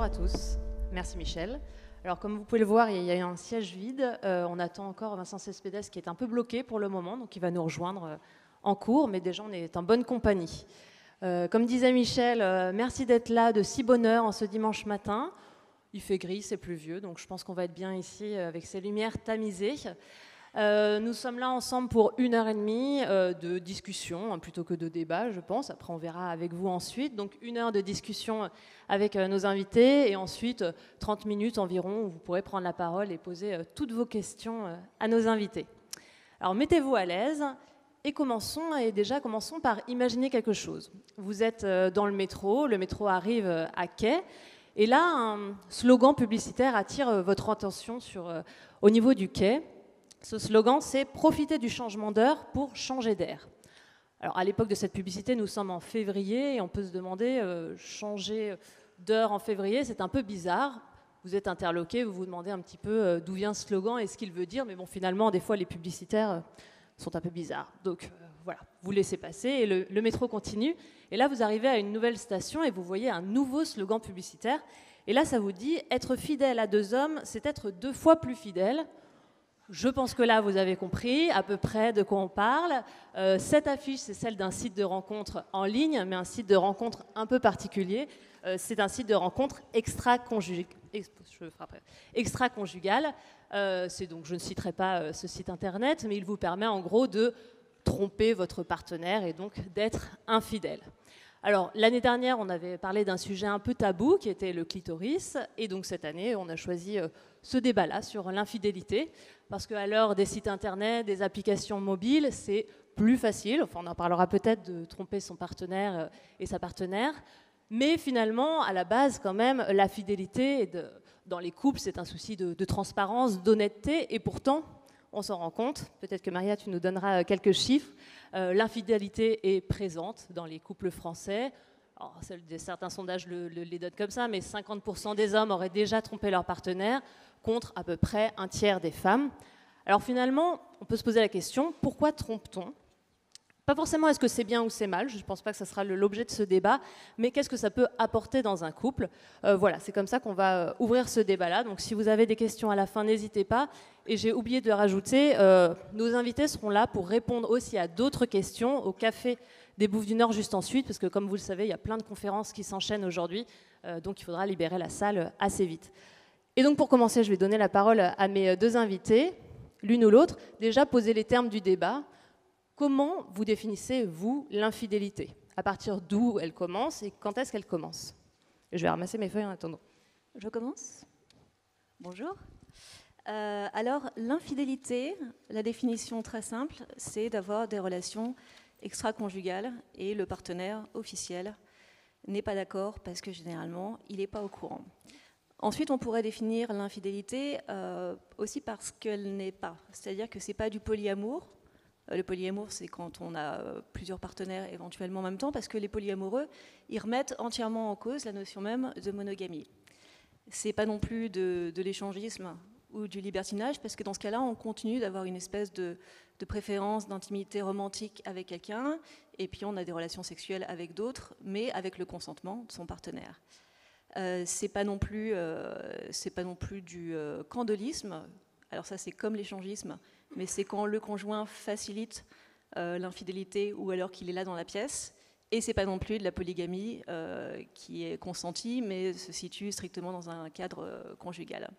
Bonjour à tous, merci Michel. Alors comme vous pouvez le voir, il y a un siège vide, on attend encore Vincent Cespedes qui est un peu bloqué pour le moment, donc il va nous rejoindre en cours, mais déjà on est en bonne compagnie. Comme disait Michel, merci d'être là de si bonne heure en ce dimanche matin. Il fait gris, c'est pluvieux, donc je pense qu'on va être bien ici avec ces lumières tamisées. Nous sommes là ensemble pour 1h30 de discussion plutôt que de débat, je pense. Après, on verra avec vous ensuite. Donc, 1 heure de discussion avec nos invités et ensuite 30 minutes environ où vous pourrez prendre la parole et poser toutes vos questions à nos invités. Alors, mettez-vous à l'aise et commençons par imaginer quelque chose. Vous êtes dans le métro arrive à quai et là, un slogan publicitaire attire votre attention au niveau du quai. Ce slogan, c'est « Profiter du changement d'heure pour changer d'air ». Alors, à l'époque de cette publicité, nous sommes en février et on peut se demander, changer d'heure en février, c'est un peu bizarre. Vous êtes interloqué, vous vous demandez un petit peu d'où vient ce slogan et ce qu'il veut dire. Mais bon, finalement, des fois, les publicitaires sont un peu bizarres. Donc, voilà, vous laissez passer et le métro continue. Et là, vous arrivez à une nouvelle station et vous voyez un nouveau slogan publicitaire. Et là, ça vous dit « Être fidèle à 2 hommes, c'est être 2 fois plus fidèle ». Je pense que là, vous avez compris à peu près de quoi on parle. Cette affiche, c'est celle d'un site de rencontre en ligne, mais un site de rencontre un peu particulier. C'est un site de rencontre extra-conjugal. Donc, je ne citerai pas ce site internet, mais il vous permet en gros de tromper votre partenaire et donc d'être infidèle. Alors, l'année dernière, on avait parlé d'un sujet un peu tabou qui était le clitoris. Et donc, cette année, on a choisi ce débat-là sur l'infidélité. Parce qu'à l'heure des sites internet, des applications mobiles, c'est plus facile. Enfin, on en parlera peut-être de tromper son partenaire et sa partenaire. Mais finalement, à la base, quand même, la fidélité dans les couples, c'est un souci de transparence, d'honnêteté. Et pourtant, on s'en rend compte. Peut-être que Maria, tu nous donneras quelques chiffres. L'infidélité est présente dans les couples français. Alors, certains sondages les donnent comme ça, mais 50% des hommes auraient déjà trompé leur partenaire, contre à peu près 1/3 des femmes. Alors finalement, on peut se poser la question, pourquoi trompe-t-on ? Pas forcément est-ce que c'est bien ou c'est mal, je ne pense pas que ça sera l'objet de ce débat, mais qu'est-ce que ça peut apporter dans un couple ? Voilà, c'est comme ça qu'on va ouvrir ce débat-là. Donc si vous avez des questions à la fin, n'hésitez pas. Et j'ai oublié de rajouter, nos invités seront là pour répondre aussi à d'autres questions au Café des Bouffes du Nord juste ensuite, parce que comme vous le savez, il y a plein de conférences qui s'enchaînent aujourd'hui, donc il faudra libérer la salle assez vite. Et donc pour commencer, je vais donner la parole à mes 2 invités, l'une ou l'autre. Déjà, poser les termes du débat. Comment vous définissez, vous, l'infidélité ? À partir d'où elle commence et quand est-ce qu'elle commence ? Je vais ramasser mes feuilles en attendant. Je commence ? Bonjour. Alors, l'infidélité, la définition très simple, c'est d'avoir des relations extra-conjugales et le partenaire officiel n'est pas d'accord parce que généralement, il n'est pas au courant. Ensuite, on pourrait définir l'infidélité aussi parce qu'elle n'est pas. C'est-à-dire que ce n'est pas du polyamour. Le polyamour, c'est quand on a plusieurs partenaires éventuellement en même temps, parce que les polyamoureux, ils remettent entièrement en cause la notion même de monogamie. Ce n'est pas non plus de l'échangisme ou du libertinage, parce que dans ce cas-là, on continue d'avoir une espèce de préférence, d'intimité romantique avec quelqu'un, et puis on a des relations sexuelles avec d'autres, mais avec le consentement de son partenaire. C'est pas non plus du candolisme. Alors ça, c'est comme l'échangisme, mais c'est quand le conjoint facilite l'infidélité ou alors qu'il est là dans la pièce. Et c'est pas non plus de la polygamie qui est consentie, mais se situe strictement dans un cadre conjugal.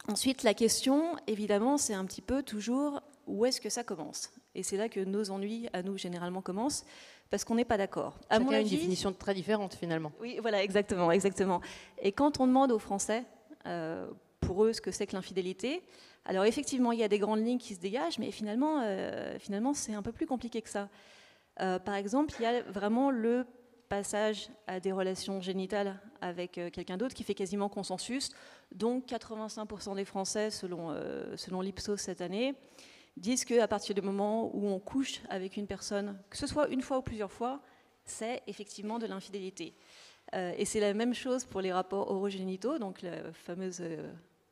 Ensuite, la question, évidemment, c'est un petit peu toujours où est-ce que ça commence. Et c'est là que nos ennuis, à nous, généralement, commencent. Parce qu'on n'est pas d'accord. Chacun a une définition très différente, finalement. Oui, voilà, exactement. Et quand on demande aux Français, pour eux, ce que c'est que l'infidélité, alors effectivement, il y a des grandes lignes qui se dégagent, mais finalement c'est un peu plus compliqué que ça. Par exemple, il y a vraiment le passage à des relations génitales avec quelqu'un d'autre qui fait quasiment consensus. Donc 85% des Français, selon l'Ipsos cette année, disent qu'à partir du moment où on couche avec une personne, que ce soit une fois ou plusieurs fois, c'est effectivement de l'infidélité. Et c'est la même chose pour les rapports orogénitaux, donc la fameuse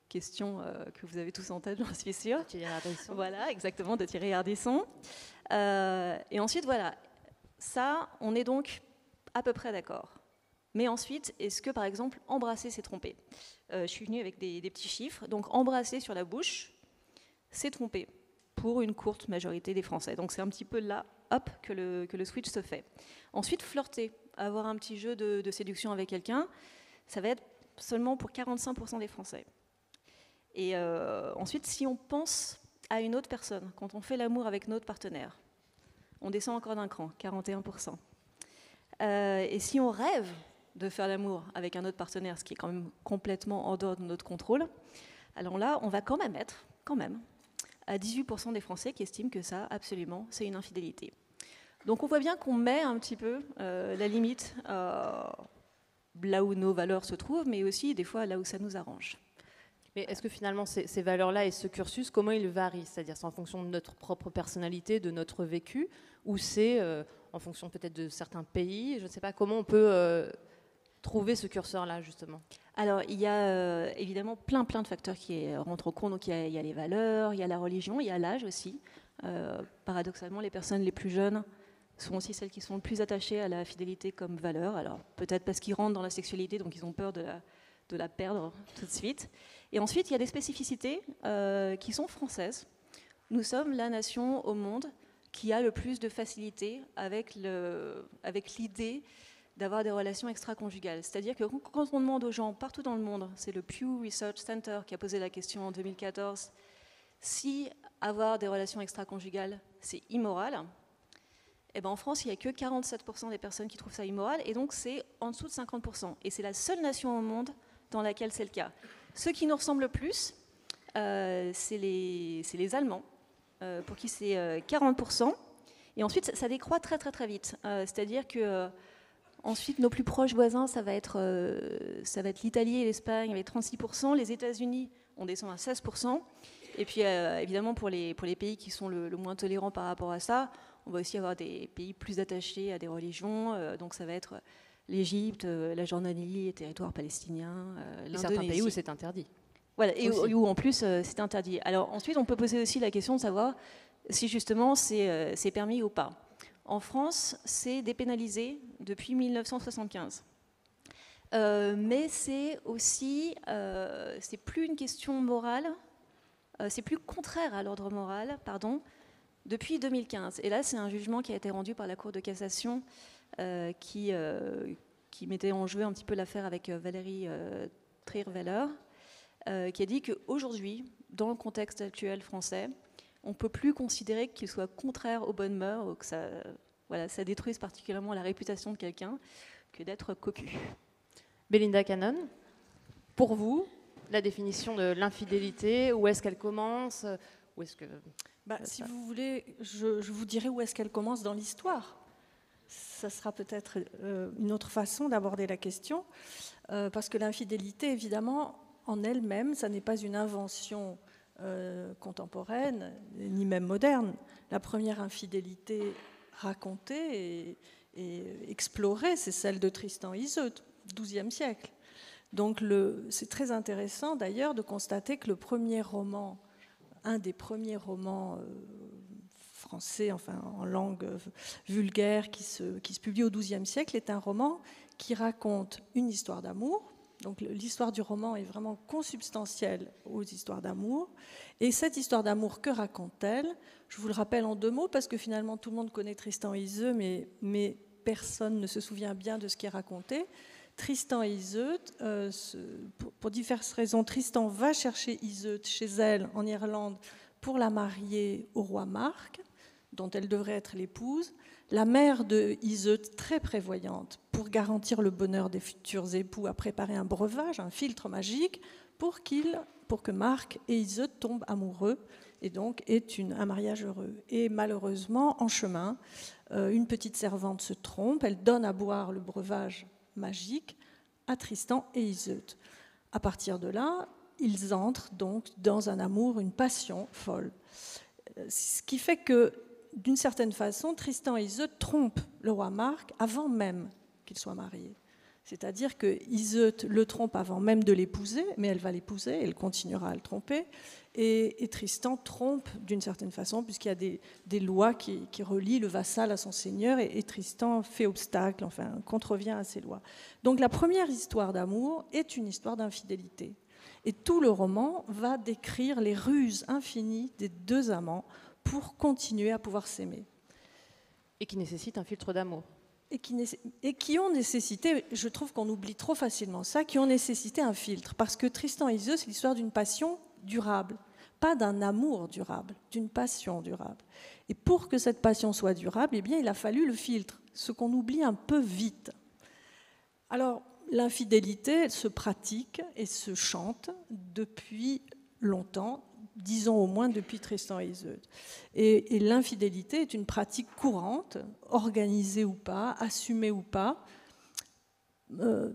question que vous avez tous en tête, j'en suis sûre. Thierry Ardisson. Voilà, exactement, de Thierry Ardisson. Et ensuite, voilà, ça, on est donc à peu près d'accord. Mais ensuite, est-ce que, par exemple, embrasser, c'est tromper? Je suis venue avec des petits chiffres. Donc, embrasser sur la bouche, c'est tromper pour une courte majorité des Français. Donc, c'est un petit peu là, hop, que le switch se fait. Ensuite, flirter, avoir un petit jeu de séduction avec quelqu'un, ça va être seulement pour 45% des Français. Et ensuite, si on pense à une autre personne, quand on fait l'amour avec notre partenaire, on descend encore d'un cran, 41%. Et si on rêve de faire l'amour avec un autre partenaire, ce qui est quand même complètement en dehors de notre contrôle, alors là, on va quand même être, à 18% des Français qui estiment que ça, absolument, c'est une infidélité. Donc on voit bien qu'on met un petit peu la limite là où nos valeurs se trouvent, mais aussi des fois là où ça nous arrange. Mais est-ce que finalement ces valeurs-là et ce cursus, comment ils varient? C'est-à-dire c'est en fonction de notre propre personnalité, de notre vécu, ou c'est en fonction peut-être de certains pays? Je ne sais pas, comment on peut trouver ce curseur-là justement? Alors il y a évidemment plein de facteurs qui rentrent en compte. Donc il y a les valeurs, il y a la religion, il y a l'âge aussi. Paradoxalement, les personnes les plus jeunes sont aussi celles qui sont le plus attachées à la fidélité comme valeur. Alors peut-être parce qu'ils rentrent dans la sexualité, donc ils ont peur de la perdre tout de suite. Et ensuite, il y a des spécificités qui sont françaises. Nous sommes la nation au monde qui a le plus de facilité avec l'idée d'avoir des relations extra-conjugales. C'est-à-dire que quand on demande aux gens partout dans le monde, c'est le Pew Research Center qui a posé la question en 2014, si avoir des relations extra-conjugales, c'est immoral, eh ben en France, il n'y a que 47% des personnes qui trouvent ça immoral, et donc c'est en dessous de 50%. Et c'est la seule nation au monde dans laquelle c'est le cas. Ceux qui nous ressemblent le plus, c'est les Allemands, pour qui c'est 40%. Et ensuite, ça décroît très vite. C'est-à-dire que ensuite, nos plus proches voisins, ça va être l'Italie et l'Espagne avec 36%. Les États-Unis, on descend à 16%. Et puis, évidemment, pour les pays qui sont le moins tolérants par rapport à ça, on va aussi avoir des pays plus attachés à des religions. Donc, ça va être l'Égypte, la Jordanie, les territoires palestiniens, l'Indonésie. Certains pays où c'est interdit. Voilà, et où en plus c'est interdit. Alors ensuite, on peut poser aussi la question de savoir si justement c'est permis ou pas. En France, c'est dépénalisé depuis 1975. Mais c'est aussi, c'est plus une question morale, c'est plus contraire à l'ordre moral, pardon, depuis 2015. Et là, c'est un jugement qui a été rendu par la Cour de cassation qui mettait en jeu un petit peu l'affaire avec Valérie Trierweiler, qui a dit qu'aujourd'hui, dans le contexte actuel français, on ne peut plus considérer qu'il soit contraire aux bonnes mœurs ou que ça détruise particulièrement la réputation de quelqu'un que d'être cocu. Belinda Cannon, pour vous, la définition de l'infidélité, où est-ce qu'elle commence? Où est-ce que... Si vous voulez, je vous dirai où est-ce qu'elle commence dans l'histoire. Ça sera peut-être une autre façon d'aborder la question, parce que l'infidélité, évidemment, en elle-même, ça n'est pas une invention contemporaine, ni même moderne. La première infidélité racontée et explorée, c'est celle de Tristan et Iseut, XIIe siècle. Donc c'est très intéressant d'ailleurs de constater que le premier roman, un des premiers romans français, enfin en langue vulgaire, qui se publie au XIIe siècle, est un roman qui raconte une histoire d'amour. Donc l'histoire du roman est vraiment consubstantielle aux histoires d'amour. Et cette histoire d'amour, que raconte-t-elle? Je vous le rappelle en 2 mots, parce que finalement tout le monde connaît Tristan et Iseut, mais personne ne se souvient bien de ce qui est raconté. Tristan et Iseut, pour diverses raisons, Tristan va chercher Iseut chez elle en Irlande pour la marier au roi Marc, dont elle devrait être l'épouse. La mère de Iseut, très prévoyante, pour garantir le bonheur des futurs époux, a préparé un breuvage, un filtre magique, pour que Marc et Iseut tombent amoureux, et donc est un mariage heureux. Et malheureusement, en chemin, une petite servante se trompe, elle donne à boire le breuvage magique à Tristan et Iseut. À partir de là, ils entrent donc dans un amour, une passion folle. Ce qui fait que, d'une certaine façon, Tristan et Iseut trompent le roi Marc avant même qu'ils soient mariés. C'est-à-dire que Iseut le trompe avant même de l'épouser, mais elle va l'épouser, elle continuera à le tromper. Et Tristan trompe d'une certaine façon, puisqu'il y a des lois qui relient le vassal à son seigneur, et Tristan fait obstacle, enfin contrevient à ces lois. Donc la première histoire d'amour est une histoire d'infidélité. Et tout le roman va décrire les ruses infinies des deux amants pour continuer à pouvoir s'aimer. Et qui nécessite un filtre d'amour. Et qui ont nécessité, je trouve qu'on oublie trop facilement ça, qui ont nécessité un filtre. Parce que Tristan et Iseut, c'est l'histoire d'une passion durable. Pas d'un amour durable, d'une passion durable. Et pour que cette passion soit durable, eh bien, il a fallu le filtre, ce qu'on oublie un peu vite. Alors, l'infidélité, elle se pratique et se chante depuis longtemps, disons au moins depuis Tristan et Iseut. Et l'infidélité est une pratique courante, organisée ou pas, assumée ou pas,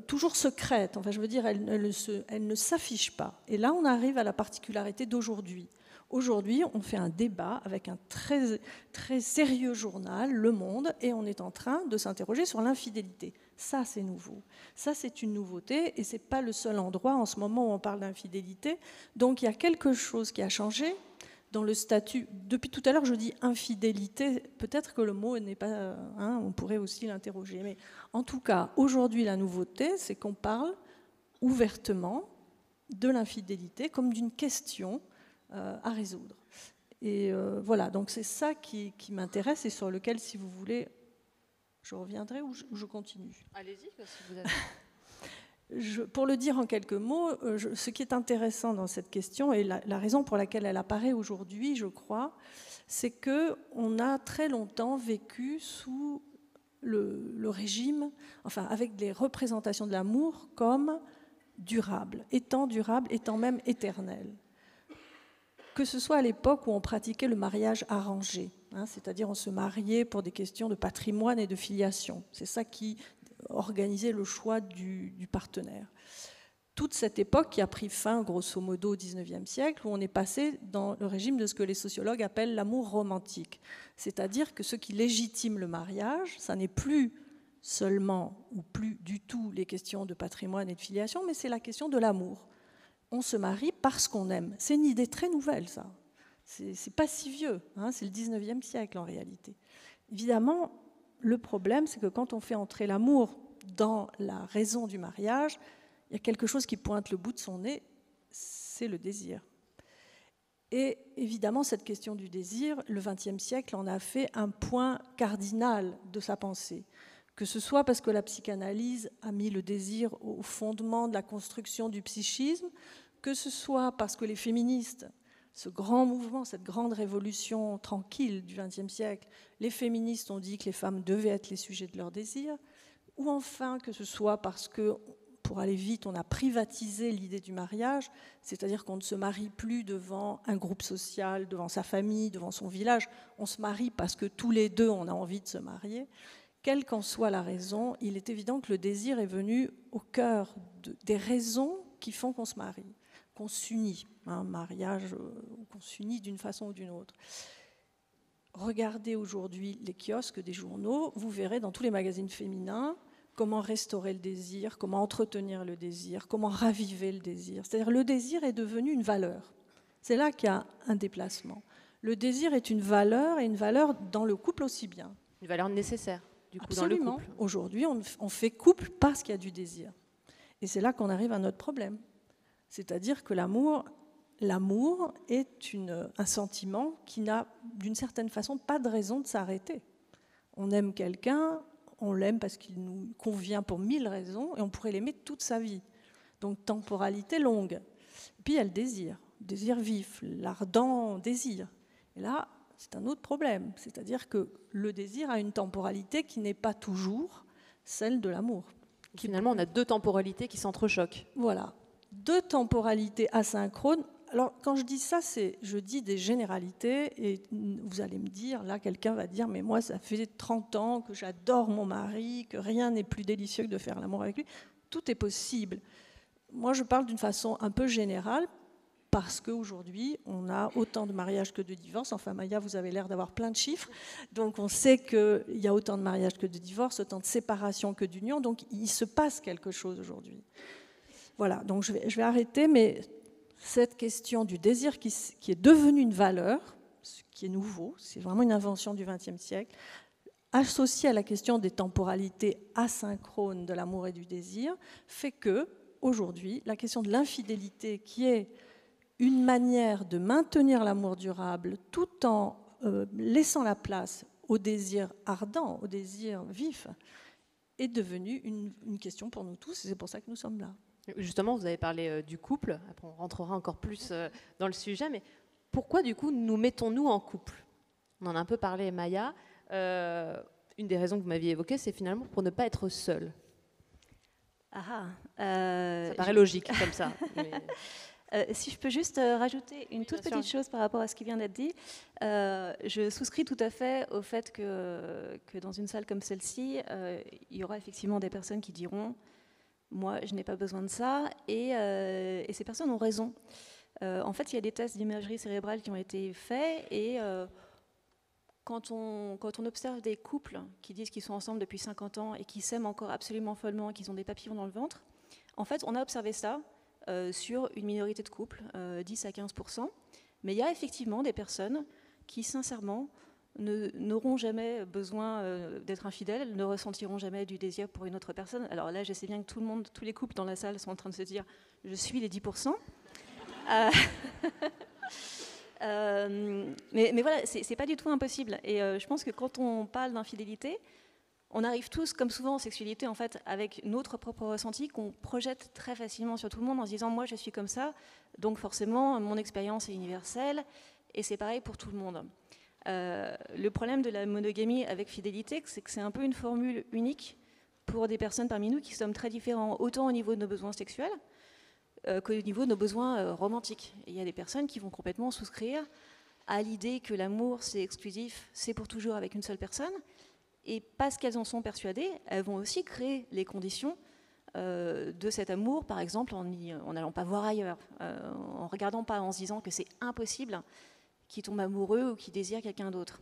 toujours secrète. Enfin, je veux dire, elle ne s'affiche pas. Et là, on arrive à la particularité d'aujourd'hui. Aujourd'hui, on fait un débat avec un très, très sérieux journal, Le Monde, et on est en train de s'interroger sur l'infidélité. Ça, c'est nouveau. Ça, c'est une nouveauté, et ce n'est pas le seul endroit en ce moment où on parle d'infidélité. Donc, il y a quelque chose qui a changé dans le statut. Depuis tout à l'heure, je dis infidélité. Peut-être que le mot n'est pas... on pourrait aussi l'interroger. Mais en tout cas, aujourd'hui, la nouveauté, c'est qu'on parle ouvertement de l'infidélité comme d'une question à résoudre. Et voilà, donc c'est ça qui m'intéresse et sur lequel, si vous voulez... Je reviendrai ou je continue? Allez-y, si vous avez... Pour le dire en quelques mots, ce qui est intéressant dans cette question, et la raison pour laquelle elle apparaît aujourd'hui, je crois, c'est qu'on a très longtemps vécu sous le régime, enfin avec des représentations de l'amour comme durable, étant même éternel. Que ce soit à l'époque où on pratiquait le mariage arrangé, c'est-à-dire on se mariait pour des questions de patrimoine et de filiation. C'est ça qui organisait le choix du partenaire. Toute cette époque qui a pris fin, grosso modo, au XIXe siècle, où on est passé dans le régime de ce que les sociologues appellent l'amour romantique. C'est-à-dire que ce qui légitime le mariage, ça n'est plus seulement ou plus du tout les questions de patrimoine et de filiation, mais c'est la question de l'amour. On se marie parce qu'on aime. C'est une idée très nouvelle, ça. C'est pas si vieux, c'est le XIXe siècle en réalité. Évidemment, le problème, c'est que quand on fait entrer l'amour dans la raison du mariage, il y a quelque chose qui pointe le bout de son nez, c'est le désir. Et évidemment, cette question du désir, le XXe siècle en a fait un point cardinal de sa pensée. Que ce soit parce que la psychanalyse a mis le désir au fondement de la construction du psychisme, que ce soit parce que les féministes, ce grand mouvement, cette grande révolution tranquille du XXe siècle, les féministes ont dit que les femmes devaient être les sujets de leur désir, ou enfin que ce soit parce que, pour aller vite, on a privatisé l'idée du mariage, c'est-à-dire qu'on ne se marie plus devant un groupe social, devant sa famille, devant son village, on se marie parce que tous les deux, on a envie de se marier. Quelle qu'en soit la raison, il est évident que le désir est venu au cœur des raisons qui font qu'on se marie, qu'on s'unit, un mariage, qu'on s'unit d'une façon ou d'une autre. Regardez aujourd'hui les kiosques des journaux, vous verrez dans tous les magazines féminins comment restaurer le désir, comment entretenir le désir, comment raviver le désir. C'est-à-dire le désir est devenu une valeur. C'est là qu'il y a un déplacement. Le désir est une valeur, et une valeur dans le couple aussi bien. Une valeur nécessaire. Du coup, absolument. Dans le couple. Aujourd'hui, on fait couple parce qu'il y a du désir. Et c'est là qu'on arrive à notre problème. C'est-à-dire que l'amour est un sentiment qui n'a, d'une certaine façon, pas de raison de s'arrêter. On aime quelqu'un, on l'aime parce qu'il nous convient pour 1000 raisons, et on pourrait l'aimer toute sa vie. Donc, temporalité longue. Et puis, il y a le désir vif, l'ardent désir. Et là, c'est un autre problème, c'est-à-dire que le désir a une temporalité qui n'est pas toujours celle de l'amour. Finalement, on a deux temporalités qui s'entrechoquent. Voilà, deux temporalités asynchrones. Alors, quand je dis ça, je dis des généralités, et vous allez me dire, là, quelqu'un va dire, mais moi, ça fait 30 ans que j'adore mon mari, que rien n'est plus délicieux que de faire l'amour avec lui. Tout est possible. Moi, je parle d'une façon un peu générale, parce qu'aujourd'hui, on a autant de mariages que de divorces. Enfin, Maya, vous avez l'air d'avoir plein de chiffres. Donc, on sait qu'il y a autant de mariages que de divorces, autant de séparations que d'unions. Donc, il se passe quelque chose aujourd'hui. Voilà, donc je vais arrêter, mais cette question du désir qui est devenue une valeur, ce qui est nouveau, c'est vraiment une invention du XXe siècle, associée à la question des temporalités asynchrones de l'amour et du désir, fait que, aujourd'hui, la question de l'infidélité, qui est une manière de maintenir l'amour durable tout en laissant la place au désir ardent, au désir vif, est devenue une question pour nous tous, et c'est pour ça que nous sommes là. Justement, vous avez parlé du couple, après on rentrera encore plus dans le sujet, mais pourquoi du coup nous mettons-nous en couple? On en a un peu parlé, Maya. Une des raisons que vous m'aviez évoquées, c'est finalement pour ne pas être seule. Ça paraît logique comme ça. Mais... si je peux juste rajouter une toute petite chose par rapport à ce qui vient d'être dit, je souscris tout à fait au fait que dans une salle comme celle-ci, il y aura effectivement des personnes qui diront « moi, je n'ai pas besoin de ça », et ces personnes ont raison. En fait, il y a des tests d'imagerie cérébrale qui ont été faits, et quand on observe des couples qui disent qu'ils sont ensemble depuis 50 ans et qui s'aiment encore absolument follement, qu'ils ont des papillons dans le ventre, en fait, on a observé ça sur une minorité de couples, 10 à 15%. Mais il y a effectivement des personnes qui, sincèrement, n'auront jamais besoin d'être infidèles, ne ressentiront jamais du désir pour une autre personne. Alors là, je sais bien que tous les couples dans la salle sont en train de se dire « je suis les 10%. Mais voilà, c'est pas du tout impossible. Et je pense que quand on parle d'infidélité, on arrive tous, comme souvent en sexualité, en fait, avec notre propre ressenti qu'on projette très facilement sur tout le monde en se disant « moi, je suis comme ça, donc forcément, mon expérience est universelle, et c'est pareil pour tout le monde ». Le problème de la monogamie avec fidélité, c'est que c'est un peu une formule unique pour des personnes parmi nous qui sommes très différents, autant au niveau de nos besoins sexuels qu'au niveau de nos besoins romantiques. Et il y a des personnes qui vont complètement souscrire à l'idée que l'amour, c'est exclusif, c'est pour toujours avec une seule personne. Et parce qu'elles en sont persuadées, elles vont aussi créer les conditions de cet amour, par exemple en n'allant pas voir ailleurs, en regardant pas, en se disant que c'est impossible qu'ils tombent amoureux ou qu'ils désirent quelqu'un d'autre.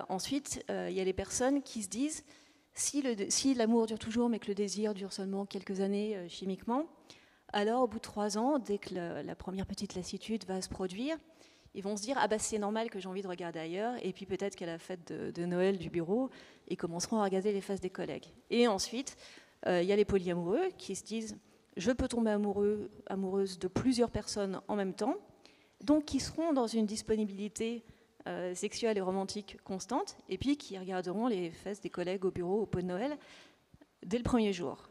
Ensuite, il y a les personnes qui se disent si l'amour dure toujours mais que le désir dure seulement quelques années chimiquement, alors au bout de 3 ans, dès que la première petite lassitude va se produire, ils vont se dire « ah bah c'est normal que j'ai envie de regarder ailleurs » et puis peut-être qu'à la fête de Noël du bureau, ils commenceront à regarder les faces des collègues. Et ensuite, il y a les polyamoureux qui se disent « je peux tomber amoureuse de plusieurs personnes en même temps », donc qui seront dans une disponibilité sexuelle et romantique constante, et puis qui regarderont les fesses des collègues au bureau au pot de Noël dès le premier jour.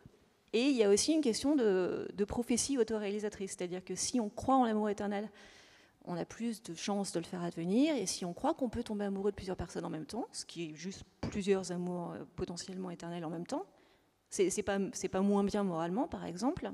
Et il y a aussi une question de prophétie autoréalisatrice, c'est-à-dire que si on croit en l'amour éternel, on a plus de chances de le faire advenir, et si on croit qu'on peut tomber amoureux de plusieurs personnes en même temps, ce qui est juste plusieurs amours potentiellement éternels en même temps, c'est pas moins bien moralement, par exemple,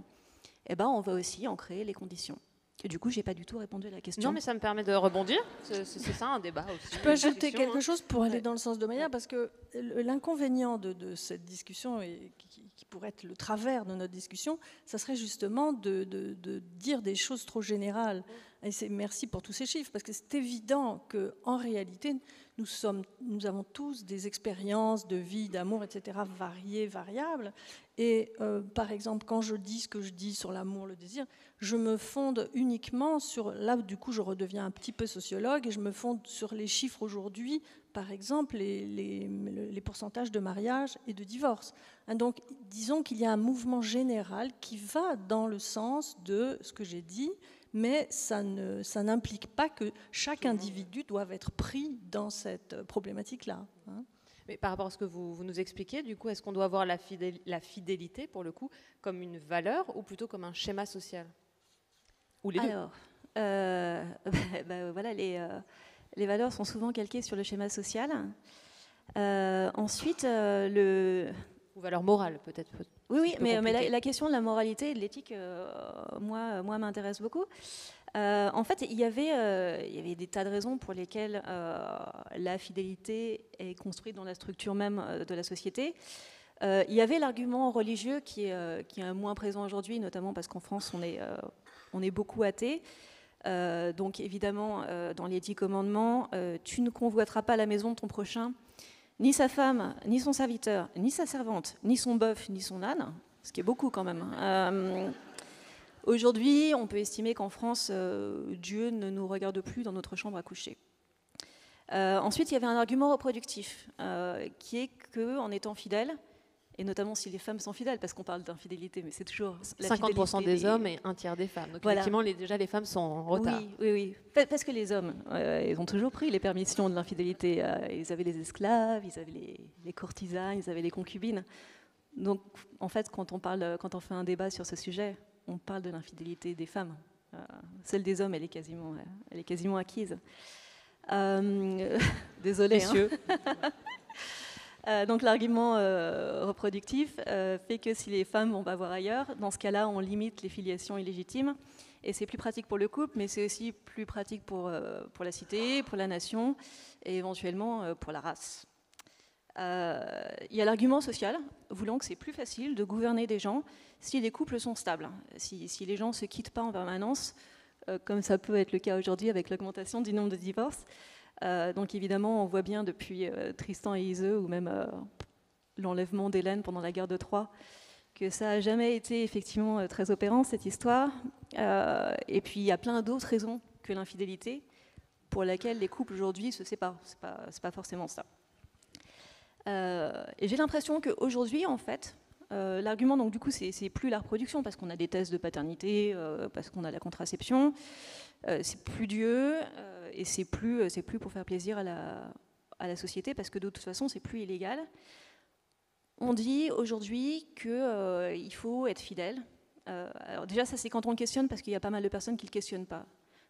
eh ben on va aussi en créer les conditions. Et du coup, j'ai pas du tout répondu à la question. Non, mais ça me permet de rebondir. C'est ça, un débat aussi. Je peux ajouter quelque chose pour aller dans le sens de Maya, parce que l'inconvénient de cette discussion, et qui pourrait être le travers de notre discussion, ça serait justement de dire des choses trop générales. Et merci pour tous ces chiffres, parce que c'est évident qu'en réalité, nous avons tous des expériences de vie, d'amour, etc., variées, variables. Et par exemple, quand je dis ce que je dis sur l'amour, le désir, je me fonde uniquement sur, là du coup je redeviens un petit peu sociologue, et je me fonde sur les chiffres aujourd'hui, par exemple les pourcentages de mariage et de divorce. Donc disons qu'il y a un mouvement général qui va dans le sens de ce que j'ai dit, mais ça n'implique pas que chaque individu doive être pris dans cette problématique-là. Mais par rapport à ce que vous nous expliquez, du coup, est-ce qu'on doit voir la fidélité, pour le coup, comme une valeur ou plutôt comme un schéma social? Ou les deux? Alors, voilà, les valeurs sont souvent calquées sur le schéma social. Ensuite, ou valeurs morales, peut-être. Oui, mais la question de la moralité et de l'éthique, moi m'intéresse beaucoup. En fait, il y avait des tas de raisons pour lesquelles la fidélité est construite dans la structure même de la société. Il y avait l'argument religieux qui est moins présent aujourd'hui, notamment parce qu'en France, on est beaucoup athée. Donc évidemment, dans les 10 commandements, tu ne convoiteras pas la maison de ton prochain, ni sa femme, ni son serviteur, ni sa servante, ni son bœuf, ni son âne, ce qui est beaucoup quand même. Aujourd'hui, on peut estimer qu'en France, Dieu ne nous regarde plus dans notre chambre à coucher. Ensuite, il y avait un argument reproductif, qui est qu'en étant fidèle, et notamment si les femmes sont fidèles, parce qu'on parle d'infidélité, mais c'est toujours la 50% des hommes et un tiers des femmes. Donc voilà. Effectivement, déjà les femmes sont en retard. Oui. Parce que les hommes, ils ont toujours pris les permissions de l'infidélité. Ils avaient les esclaves, ils avaient les courtisanes, ils avaient les concubines. Donc, en fait, quand on fait un débat sur ce sujet, on parle de l'infidélité des femmes. Celle des hommes, elle est quasiment acquise. Désolée. Messieurs. Donc l'argument reproductif fait que si les femmes vont pas voir ailleurs, dans ce cas-là, on limite les filiations illégitimes. Et c'est plus pratique pour le couple, mais c'est aussi plus pratique pour la cité, pour la nation, et éventuellement pour la race. Il y a l'argument social, voulant que c'est plus facile de gouverner des gens si les couples sont stables, si les gens ne se quittent pas en permanence, comme ça peut être le cas aujourd'hui avec l'augmentation du nombre de divorces. Donc évidemment, on voit bien depuis Tristan et Iseult, ou même l'enlèvement d'Hélène pendant la guerre de Troie, que ça n'a jamais été effectivement très opérant, cette histoire. Et puis il y a plein d'autres raisons que l'infidélité pour laquelle les couples aujourd'hui se séparent. C'est pas forcément ça. Et j'ai l'impression qu'aujourd'hui, en fait, l'argument, donc du coup, c'est plus la reproduction, parce qu'on a des tests de paternité, parce qu'on a la contraception, c'est plus Dieu, et c'est plus pour faire plaisir à la société, parce que de toute façon, c'est plus illégal. On dit aujourd'hui qu'il faut être fidèle. Alors déjà, ça c'est quand on le questionne, parce qu'il y a pas mal de personnes qui ne le questionnent pas.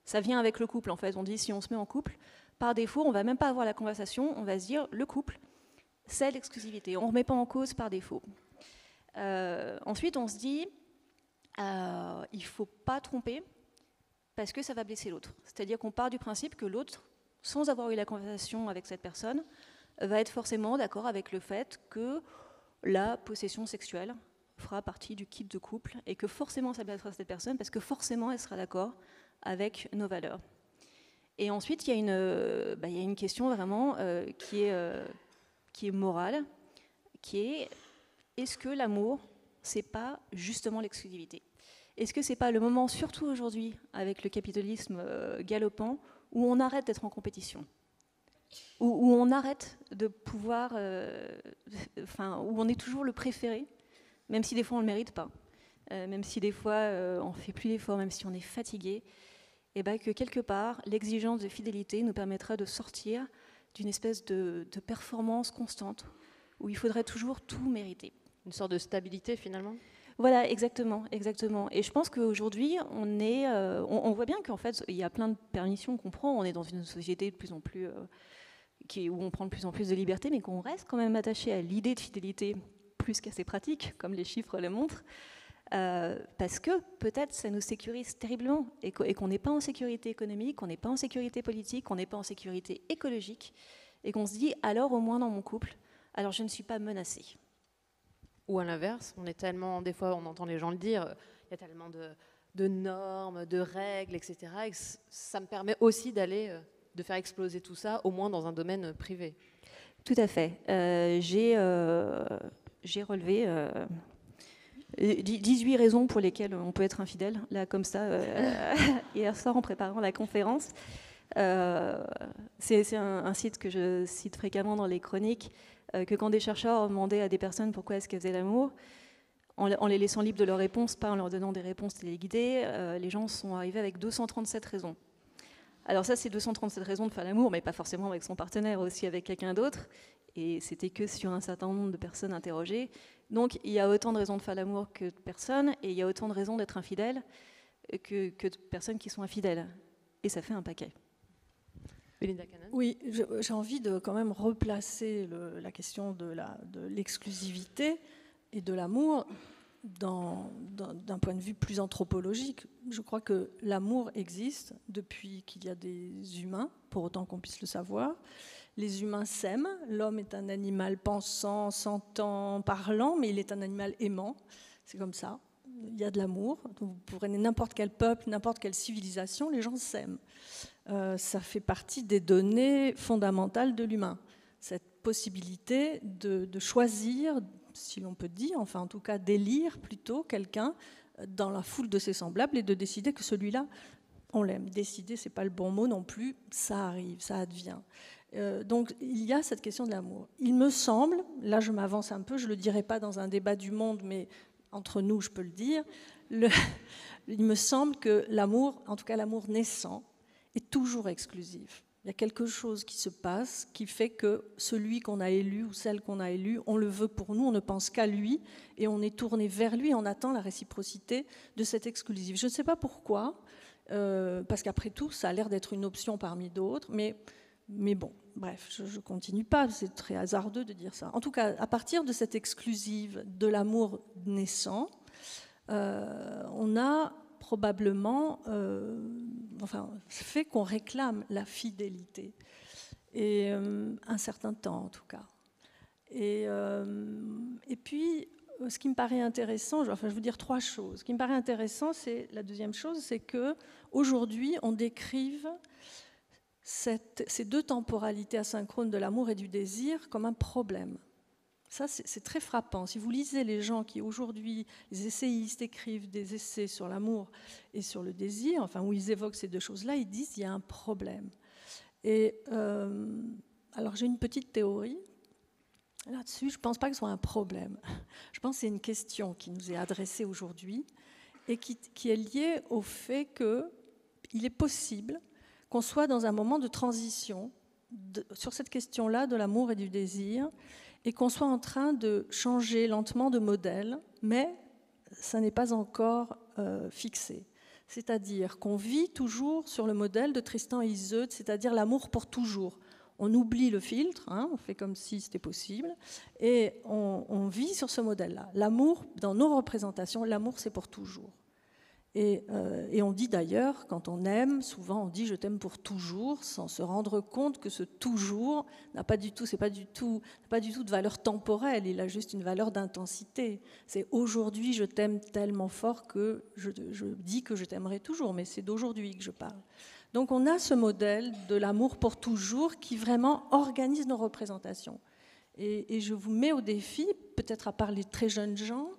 Ça vient avec le couple, en fait. On dit, si on se met en couple, par défaut, on ne va même pas avoir la conversation, on va se dire, le couple, c'est l'exclusivité. On ne remet pas en cause par défaut. Ensuite, on se dit, il ne faut pas tromper, parce que ça va blesser l'autre. C'est-à-dire qu'on part du principe que l'autre, sans avoir eu la conversation avec cette personne, va être forcément d'accord avec le fait que la possession sexuelle fera partie du kit de couple, et que forcément ça blessera cette personne, parce que forcément elle sera d'accord avec nos valeurs. Et ensuite, il y a une question vraiment qui est morale, qui est: est-ce que l'amour, c'est pas justement l'exclusivité ? Est-ce que c'est pas le moment, surtout aujourd'hui, avec le capitalisme galopant, où on arrête d'être en compétition, où on arrête de pouvoir, où on est toujours le préféré, même si des fois on le mérite pas, même si des fois on fait plus d'efforts, même si on est fatigué, et que quelque part l'exigence de fidélité nous permettra de sortir d'une espèce de performance constante, où il faudrait toujours tout mériter. Une sorte de stabilité finalement. Voilà, exactement. Et je pense qu'aujourd'hui, on voit bien qu'en fait, il y a plein de permissions qu'on prend. On est dans une société de plus en plus où on prend de plus en plus de liberté, mais qu'on reste quand même attaché à l'idée de fidélité plus qu'à ses pratiques, comme les chiffres le montrent, parce que peut-être ça nous sécurise terriblement, et qu'on n'est pas en sécurité économique, qu'on n'est pas en sécurité politique, qu'on n'est pas en sécurité écologique, et qu'on se dit, alors au moins dans mon couple, alors je ne suis pas menacée. Ou à l'inverse, des fois on entend les gens le dire, il y a tellement de normes, de règles, etc. Et que ça me permet aussi de faire exploser tout ça, au moins dans un domaine privé. Tout à fait. J'ai relevé 18 raisons pour lesquelles on peut être infidèle, là comme ça, hier soir en préparant la conférence. C'est un site que je cite fréquemment dans les chroniques, que quand des chercheurs demandaient à des personnes pourquoi est-ce qu'elles faisaient l'amour, en les laissant libres de leurs réponses, pas en leur donnant des réponses téléguidées, les gens sont arrivés avec 237 raisons. Alors ça, c'est 237 raisons de faire l'amour, mais pas forcément avec son partenaire, aussi avec quelqu'un d'autre. Et c'était que sur un certain nombre de personnes interrogées. Donc il y a autant de raisons de faire l'amour que de personnes, et il y a autant de raisons d'être infidèle que de personnes qui sont infidèles. Et ça fait un paquet. Oui, j'ai envie de quand même replacer la question de l'exclusivité et de l'amour d'un point de vue plus anthropologique. Je crois que l'amour existe depuis qu'il y a des humains, pour autant qu'on puisse le savoir. Les humains s'aiment. L'homme est un animal pensant, sentant, parlant, mais il est un animal aimant. C'est comme ça. il y a de l'amour. Vous prenez n'importe quel peuple, n'importe quelle civilisation, les gens s'aiment. Ça fait partie des données fondamentales de l'humain. Cette possibilité de choisir, si l'on peut dire, enfin en tout cas d'élire plutôt quelqu'un dans la foule de ses semblables et de décider que celui-là, on l'aime. Décider, ce n'est pas le bon mot non plus, ça arrive, ça advient. Donc il y a cette question de l'amour. Il me semble, là je m'avance un peu, je ne le dirai pas dans un débat du monde, mais entre nous je peux le dire, il me semble que l'amour, en tout cas l'amour naissant, est toujours exclusif. Il y a quelque chose qui se passe qui fait que celui qu'on a élu ou celle qu'on a élue, on le veut pour nous, on ne pense qu'à lui et on est tourné vers lui, on attend la réciprocité de cet exclusif. Je ne sais pas pourquoi, parce qu'après tout, ça a l'air d'être une option parmi d'autres, mais bon, bref, je ne continue pas, c'est très hasardeux de dire ça. En tout cas, à partir de cette exclusive de l'amour naissant, on a probablement fait qu'on réclame la fidélité, et un certain temps en tout cas. Et puis, ce qui me paraît intéressant, je vais vous dire 3 choses. Ce qui me paraît intéressant, c'est la deuxième chose, c'est qu'aujourd'hui, on décrive ces 2 temporalités asynchrones de l'amour et du désir comme un problème. Ça, c'est très frappant. Si vous lisez les gens qui aujourd'hui, les essayistes, écrivent des essais sur l'amour et sur le désir, enfin où ils évoquent ces 2 choses-là, ils disent qu'il y a un problème. Et alors j'ai une petite théorie là-dessus. Je ne pense pas que ce soit un problème. Je pense que c'est une question qui nous est adressée aujourd'hui et qui est liée au fait qu'il est possible qu'on soit dans un moment de transition sur cette question-là de l'amour et du désir, et qu'on soit en train de changer lentement de modèle, mais ça n'est pas encore fixé. C'est-à-dire qu'on vit toujours sur le modèle de Tristan et Iseult, c'est-à-dire l'amour pour toujours. On oublie le filtre, on fait comme si c'était possible, et on vit sur ce modèle-là. L'amour, dans nos représentations, l'amour c'est pour toujours. Et on dit d'ailleurs, quand on aime, souvent on dit « je t'aime pour toujours », sans se rendre compte que ce « toujours » n'a pas du tout de valeur temporelle, il a juste une valeur d'intensité. C'est « aujourd'hui je t'aime tellement fort que je dis que je t'aimerai toujours », mais c'est d'aujourd'hui que je parle. Donc on a ce modèle de l'amour pour toujours qui vraiment organise nos représentations. Et je vous mets au défi, peut-être à part les très jeunes gens,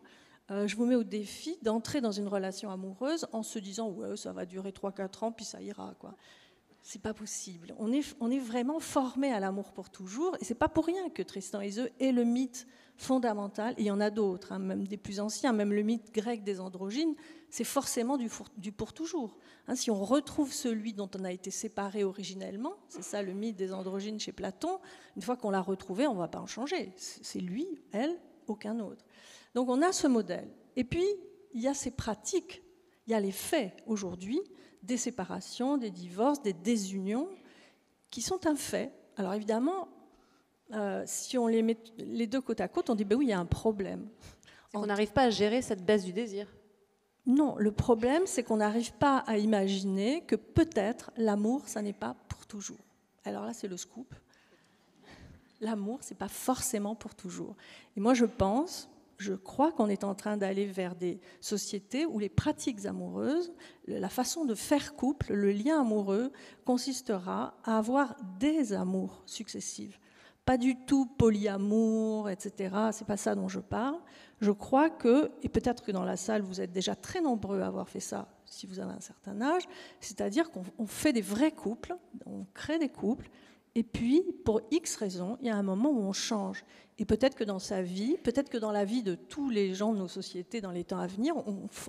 je vous mets au défi d'entrer dans une relation amoureuse en se disant « ouais, ça va durer 3-4 ans, puis ça ira ». C'est pas possible. On est vraiment formé à l'amour pour toujours, et c'est pas pour rien que Tristan et Iseult est le mythe fondamental, et il y en a d'autres, même des plus anciens, même le mythe grec des androgynes, c'est forcément du pour toujours. Si on retrouve celui dont on a été séparé originellement, c'est ça le mythe des androgynes chez Platon, une fois qu'on l'a retrouvé, on ne va pas en changer. C'est lui, elle, aucun autre. Donc on a ce modèle. Et puis, il y a ces pratiques, il y a les faits aujourd'hui, des séparations, des divorces, des désunions, qui sont un fait. Alors évidemment, si on les met les 2 côte à côte, on dit ben oui, il y a un problème. On n'arrive pas à gérer cette baisse du désir. Non, le problème, c'est qu'on n'arrive pas à imaginer que peut-être l'amour, ça n'est pas pour toujours. Alors là, c'est le scoop. L'amour, ce n'est pas forcément pour toujours. Et moi, je crois qu'on est en train d'aller vers des sociétés où les pratiques amoureuses, la façon de faire couple, le lien amoureux, consistera à avoir des amours successifs. Pas du tout polyamour, etc. C'est pas ça dont je parle. Je crois que, et peut-être que dans la salle, vous êtes déjà très nombreux à avoir fait ça, si vous avez un certain âge, c'est-à-dire qu'on fait des vrais couples, on crée des couples, et puis, pour X raisons, il y a un moment où on change. Et peut-être que dans sa vie, peut-être que dans la vie de tous les gens de nos sociétés dans les temps à venir,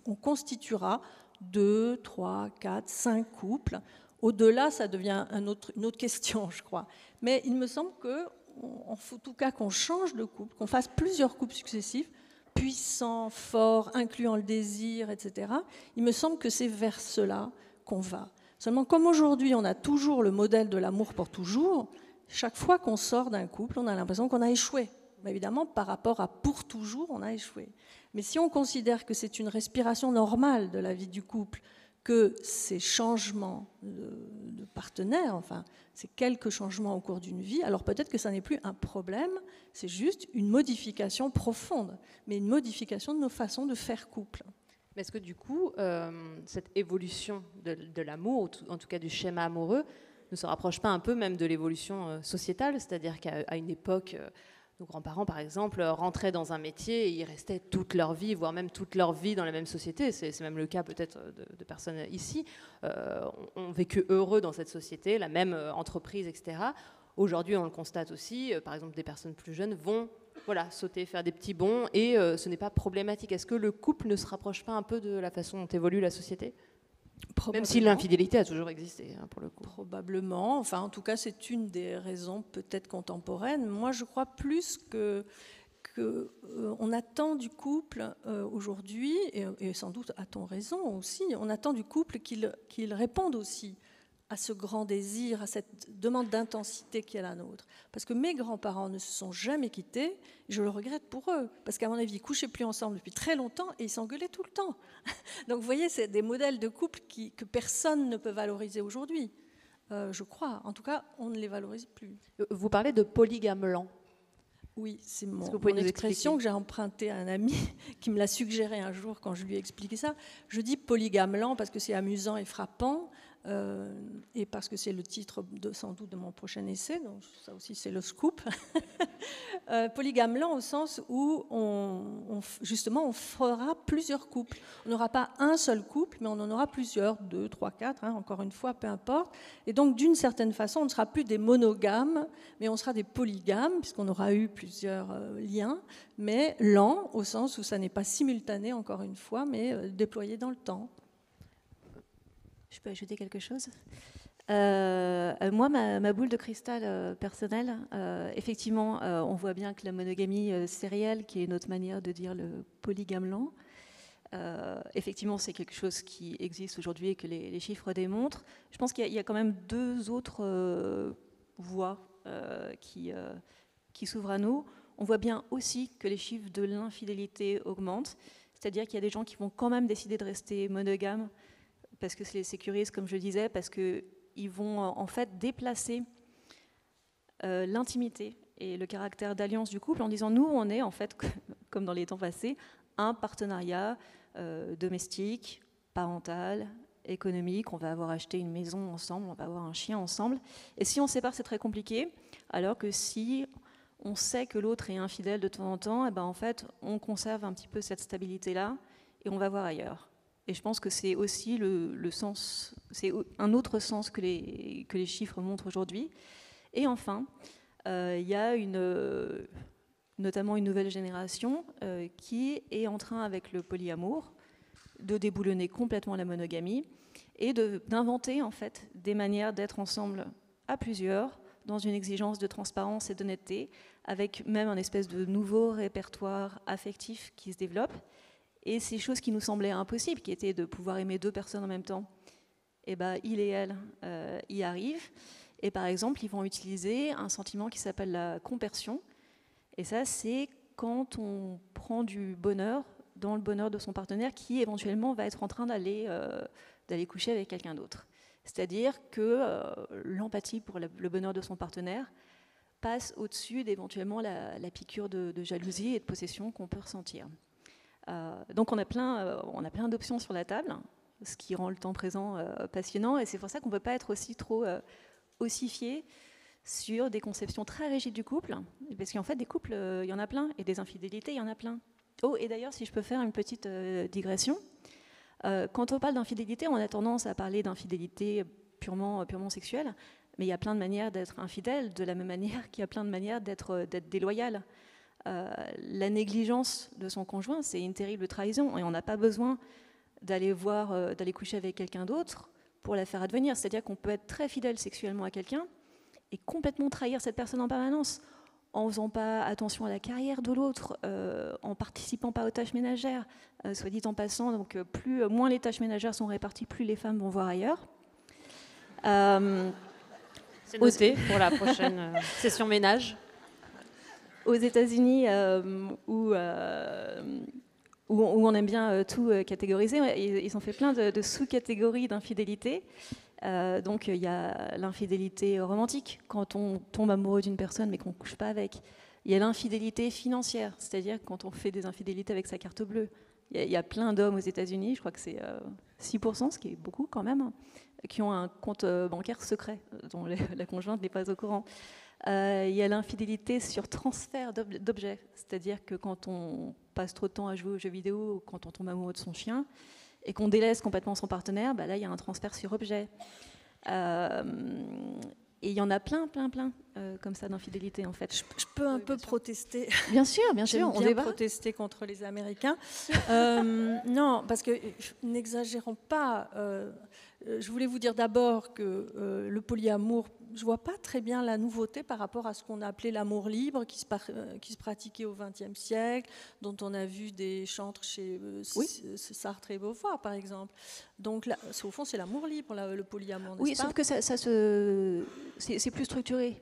on constituera 2, 3, 4, 5 couples. Au-delà, ça devient une autre question, je crois. Mais il me semble qu'en tout cas qu'on change de couple, qu'on fasse plusieurs couples successifs, puissants, forts, incluant le désir, etc. Il me semble que c'est vers cela qu'on va. Seulement, comme aujourd'hui, on a toujours le modèle de l'amour pour toujours, chaque fois qu'on sort d'un couple, on a l'impression qu'on a échoué. Mais évidemment, par rapport à pour toujours, on a échoué. Mais si on considère que c'est une respiration normale de la vie du couple, que ces changements de partenaire, enfin, ces quelques changements au cours d'une vie, alors peut-être que ça n'est plus un problème, c'est juste une modification profonde, mais une modification de nos façons de faire couple. Mais est-ce que du coup, cette évolution de l'amour, ou en tout cas du schéma amoureux, ne se rapproche pas un peu même de l'évolution sociétale? C'est-à-dire qu'à une époque, nos grands-parents, par exemple, rentraient dans un métier et ils restaient toute leur vie, voire même toute leur vie dans la même société. C'est même le cas peut-être de personnes ici. Ont vécu heureux dans cette société, la même entreprise, etc. Aujourd'hui, on le constate aussi, par exemple, des personnes plus jeunes vont sauter, faire des petits bonds, et ce n'est pas problématique. Est-ce que le couple ne se rapproche pas un peu de la façon dont évolue la société ? Même si l'infidélité a toujours existé, pour le coup. Probablement. Enfin, en tout cas, c'est une des raisons peut-être contemporaines. Moi, je crois plus on attend du couple aujourd'hui, et sans doute a-t-on raison aussi, on attend du couple qu'il réponde aussi à ce grand désir, à cette demande d'intensité qui est la nôtre. Parce que mes grands-parents ne se sont jamais quittés, je le regrette pour eux, parce qu'à mon avis, ils ne couchaient plus ensemble depuis très longtemps et ils s'engueulaient tout le temps. Donc vous voyez, c'est des modèles de couple que personne ne peut valoriser aujourd'hui. Je crois, en tout cas, on ne les valorise plus. Vous parlez de polygame lent. Oui, c'est mon expression que j'ai empruntée à un ami qui me l'a suggéré un jour quand je lui ai expliqué ça. Je dis polygame lent parce que c'est amusant et frappant, et parce que c'est le titre sans doute de mon prochain essai, donc ça aussi c'est le scoop. Polygame lent au sens où justement on fera plusieurs couples. On n'aura pas un seul couple, mais on en aura plusieurs, 2, 3, 4, encore une fois, peu importe. Et donc d'une certaine façon, on ne sera plus des monogames, mais on sera des polygames, puisqu'on aura eu plusieurs liens, mais lents au sens où ça n'est pas simultané, encore une fois, mais déployé dans le temps. Je peux ajouter quelque chose ? Moi, ma boule de cristal personnelle, effectivement, on voit bien que la monogamie sérielle, qui est notre manière de dire le polygame lent, effectivement, c'est quelque chose qui existe aujourd'hui et que les chiffres démontrent. Je pense qu'il y a quand même deux autres voies qui s'ouvrent à nous. On voit bien aussi que les chiffres de l'infidélité augmentent, c'est-à-dire qu'il y a des gens qui vont quand même décider de rester monogames, parce que ça les sécurise, comme je disais, parce qu'ils vont en fait déplacer l'intimité et le caractère d'alliance du couple en disant nous, on est en fait, comme dans les temps passés, un partenariat domestique, parental, économique, on va avoir acheté une maison ensemble, on va avoir un chien ensemble. Et si on se sépare, c'est très compliqué, alors que si on sait que l'autre est infidèle de temps en temps, et ben en fait, on conserve un petit peu cette stabilité-là et on va voir ailleurs. Et je pense que c'est aussi le sens, c'est un autre sens que les chiffres montrent aujourd'hui. Et enfin, il y a notamment une nouvelle génération qui est en train, avec le polyamour, de déboulonner complètement la monogamie et d'inventer en fait des manières d'être ensemble à plusieurs, dans une exigence de transparence et d'honnêteté, avec même un espèce de nouveau répertoire affectif qui se développe. Et ces choses qui nous semblaient impossibles, qui étaient de pouvoir aimer deux personnes en même temps, eh ben, il et elle y arrivent. Et par exemple, ils vont utiliser un sentiment qui s'appelle la compersion. Et ça, c'est quand on prend du bonheur dans le bonheur de son partenaire qui, éventuellement, va être en train d'aller coucher avec quelqu'un d'autre. C'est-à-dire que l'empathie pour le bonheur de son partenaire passe au-dessus d'éventuellement la piqûre de jalousie et de possession qu'on peut ressentir. Donc on a plein d'options sur la table, ce qui rend le temps présent passionnant, et c'est pour ça qu'on ne peut pas être aussi trop ossifié sur des conceptions très rigides du couple, parce qu'en fait des couples, il y en a plein, et des infidélités, il y en a plein. Oh, et d'ailleurs, si je peux faire une petite digression, quand on parle d'infidélité, on a tendance à parler d'infidélité purement sexuelle, mais il y a plein de manières d'être infidèle, de la même manière qu'il y a plein de manières d'être déloyal. La négligence de son conjoint, c'est une terrible trahison, et on n'a pas besoin d'aller coucher avec quelqu'un d'autre pour la faire advenir. C'est-à-dire qu'on peut être très fidèle sexuellement à quelqu'un et complètement trahir cette personne en permanence, en faisant pas attention à la carrière de l'autre, en participant pas aux tâches ménagères, soit dit en passant. Donc moins les tâches ménagères sont réparties, plus les femmes vont voir ailleurs. C'est noté pour la prochaine session ménage. Aux États-Unis, où on aime bien tout catégoriser, ils ont fait plein de sous-catégories d'infidélité. Donc il y a l'infidélité romantique, quand on tombe amoureux d'une personne mais qu'on ne couche pas avec. Il y a l'infidélité financière, c'est-à-dire quand on fait des infidélités avec sa carte bleue. Il y a plein d'hommes aux États-Unis, je crois que c'est 6%, ce qui est beaucoup quand même, qui ont un compte bancaire secret dont la conjointe n'est pas au courant. Il y a l'infidélité sur transfert d'objets, c'est-à-dire que quand on passe trop de temps à jouer aux jeux vidéo, ou quand on tombe amoureux de son chien, et qu'on délaisse complètement son partenaire, là, il y a un transfert sur objet. Et il y en a plein, comme ça, d'infidélité, en fait. Je peux un peu protester. Bien sûr, on débat. Protester contre les Américains. Non, parce que n'exagérons pas. Je voulais vous dire d'abord que le polyamour, je ne vois pas très bien la nouveauté par rapport à ce qu'on a appelé l'amour libre, qui se pratiquait au XXe siècle, dont on a vu des chantres chez Sartre et Beauvoir, par exemple. Donc, là, au fond, c'est l'amour libre, le polyamour, n'est-ce pas ? Sauf que c'est plus structuré,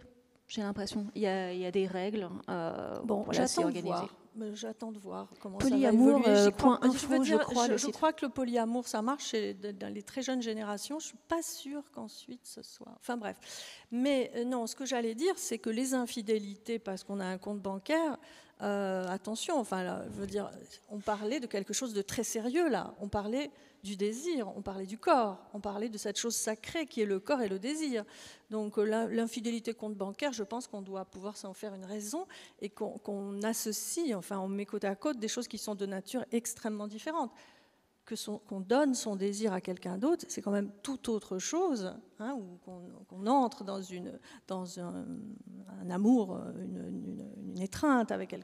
j'ai l'impression. Il y a des règles. J'attends de voir. J'attends de voir comment polyamour, ça va évoluer. Je crois que le polyamour, ça marche dans les très jeunes générations. Je ne suis pas sûre qu'ensuite ce soit... Enfin bref. Mais non, ce que j'allais dire, c'est que les infidélités, parce qu'on a un compte bancaire, attention, enfin, là, je veux dire, on parlait de quelque chose de très sérieux là. On parlait du désir, on parlait du corps, on parlait de cette chose sacrée qui est le corps et le désir. Donc l'infidélité compte bancaire, je pense qu'on doit pouvoir s'en faire une raison et qu'on associe, enfin on met côte à côte des choses qui sont de nature extrêmement différente. Qu'on donne son désir à quelqu'un d'autre, c'est quand même tout autre chose, hein, ou qu'on entre dans un amour, une étreinte avec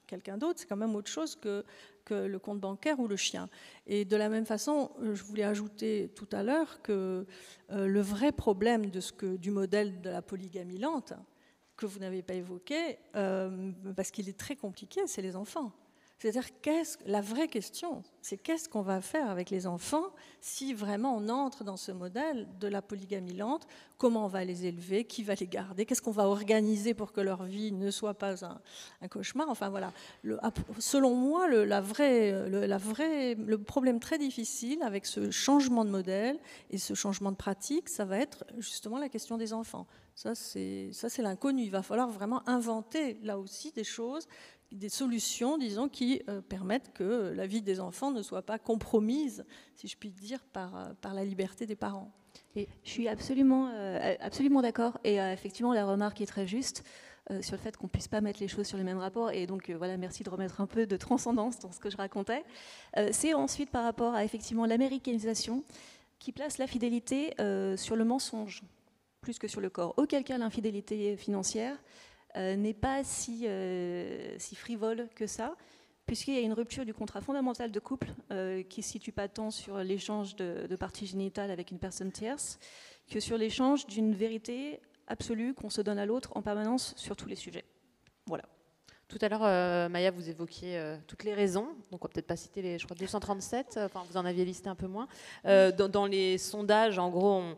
quelqu'un d'autre, c'est quand même autre chose que le compte bancaire ou le chien. Et de la même façon, je voulais ajouter tout à l'heure que le vrai problème du modèle de la polygamie lente, que vous n'avez pas évoqué, parce qu'il est très compliqué, c'est les enfants. C'est-à-dire, la vraie question, c'est qu'est-ce qu'on va faire avec les enfants si vraiment on entre dans ce modèle de la polygamie lente, comment on va les élever, qui va les garder, qu'est-ce qu'on va organiser pour que leur vie ne soit pas un cauchemar. Enfin voilà, selon moi, le problème très difficile avec ce changement de modèle et ce changement de pratique, ça va être justement la question des enfants. Ça, c'est l'inconnu. Il va falloir vraiment inventer là aussi des choses, des solutions, disons, qui permettent que la vie des enfants ne soit pas compromise, si je puis dire, par la liberté des parents. Et je suis absolument d'accord. Et effectivement, la remarque est très juste sur le fait qu'on ne puisse pas mettre les choses sur les mêmes rapports. Et donc, voilà, merci de remettre un peu de transcendance dans ce que je racontais. C'est ensuite par rapport à, effectivement, l'américanisation qui place la fidélité sur le mensonge, plus que sur le corps. Auquel cas, l'infidélité financière n'est pas si frivole que ça, puisqu'il y a une rupture du contrat fondamental de couple qui ne se situe pas tant sur l'échange de parties génitales avec une personne tierce que sur l'échange d'une vérité absolue qu'on se donne à l'autre en permanence sur tous les sujets. Voilà. Tout à l'heure, Maya, vous évoquiez toutes les raisons, donc on va peut-être pas citer les, je crois, 237, enfin vous en aviez listé un peu moins. Dans les sondages, en gros, on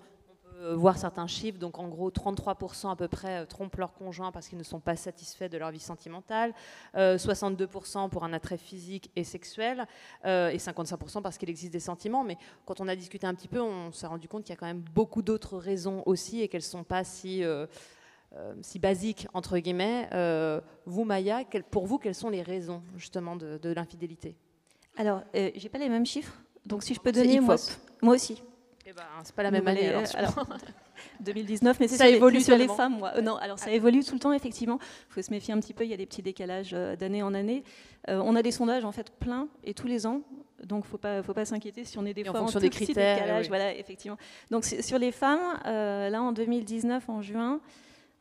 voir certains chiffres, donc en gros 33% à peu près trompent leur conjoint parce qu'ils ne sont pas satisfaits de leur vie sentimentale, 62% pour un attrait physique et sexuel, et 55% parce qu'il existe des sentiments. Mais quand on a discuté un petit peu, on s'est rendu compte qu'il y a quand même beaucoup d'autres raisons aussi et qu'elles ne sont pas si basiques, entre guillemets. Vous, Maya, pour vous, quelles sont les raisons justement de l'infidélité ? Alors, j'ai pas les mêmes chiffres, donc si je peux donner, moi aussi. Eh ben, c'est pas la même année. Alors 2019, mais c'est ça évolue sur les femmes. Moi. Non, alors ça évolue tout le temps, effectivement. Il faut se méfier un petit peu, il y a des petits décalages d'année en année. On a des sondages en fait pleins et tous les ans, donc faut pas s'inquiéter si on est des fois en fonction des critères. Décalage, oui. Voilà, effectivement. Donc sur les femmes, là en 2019, en juin,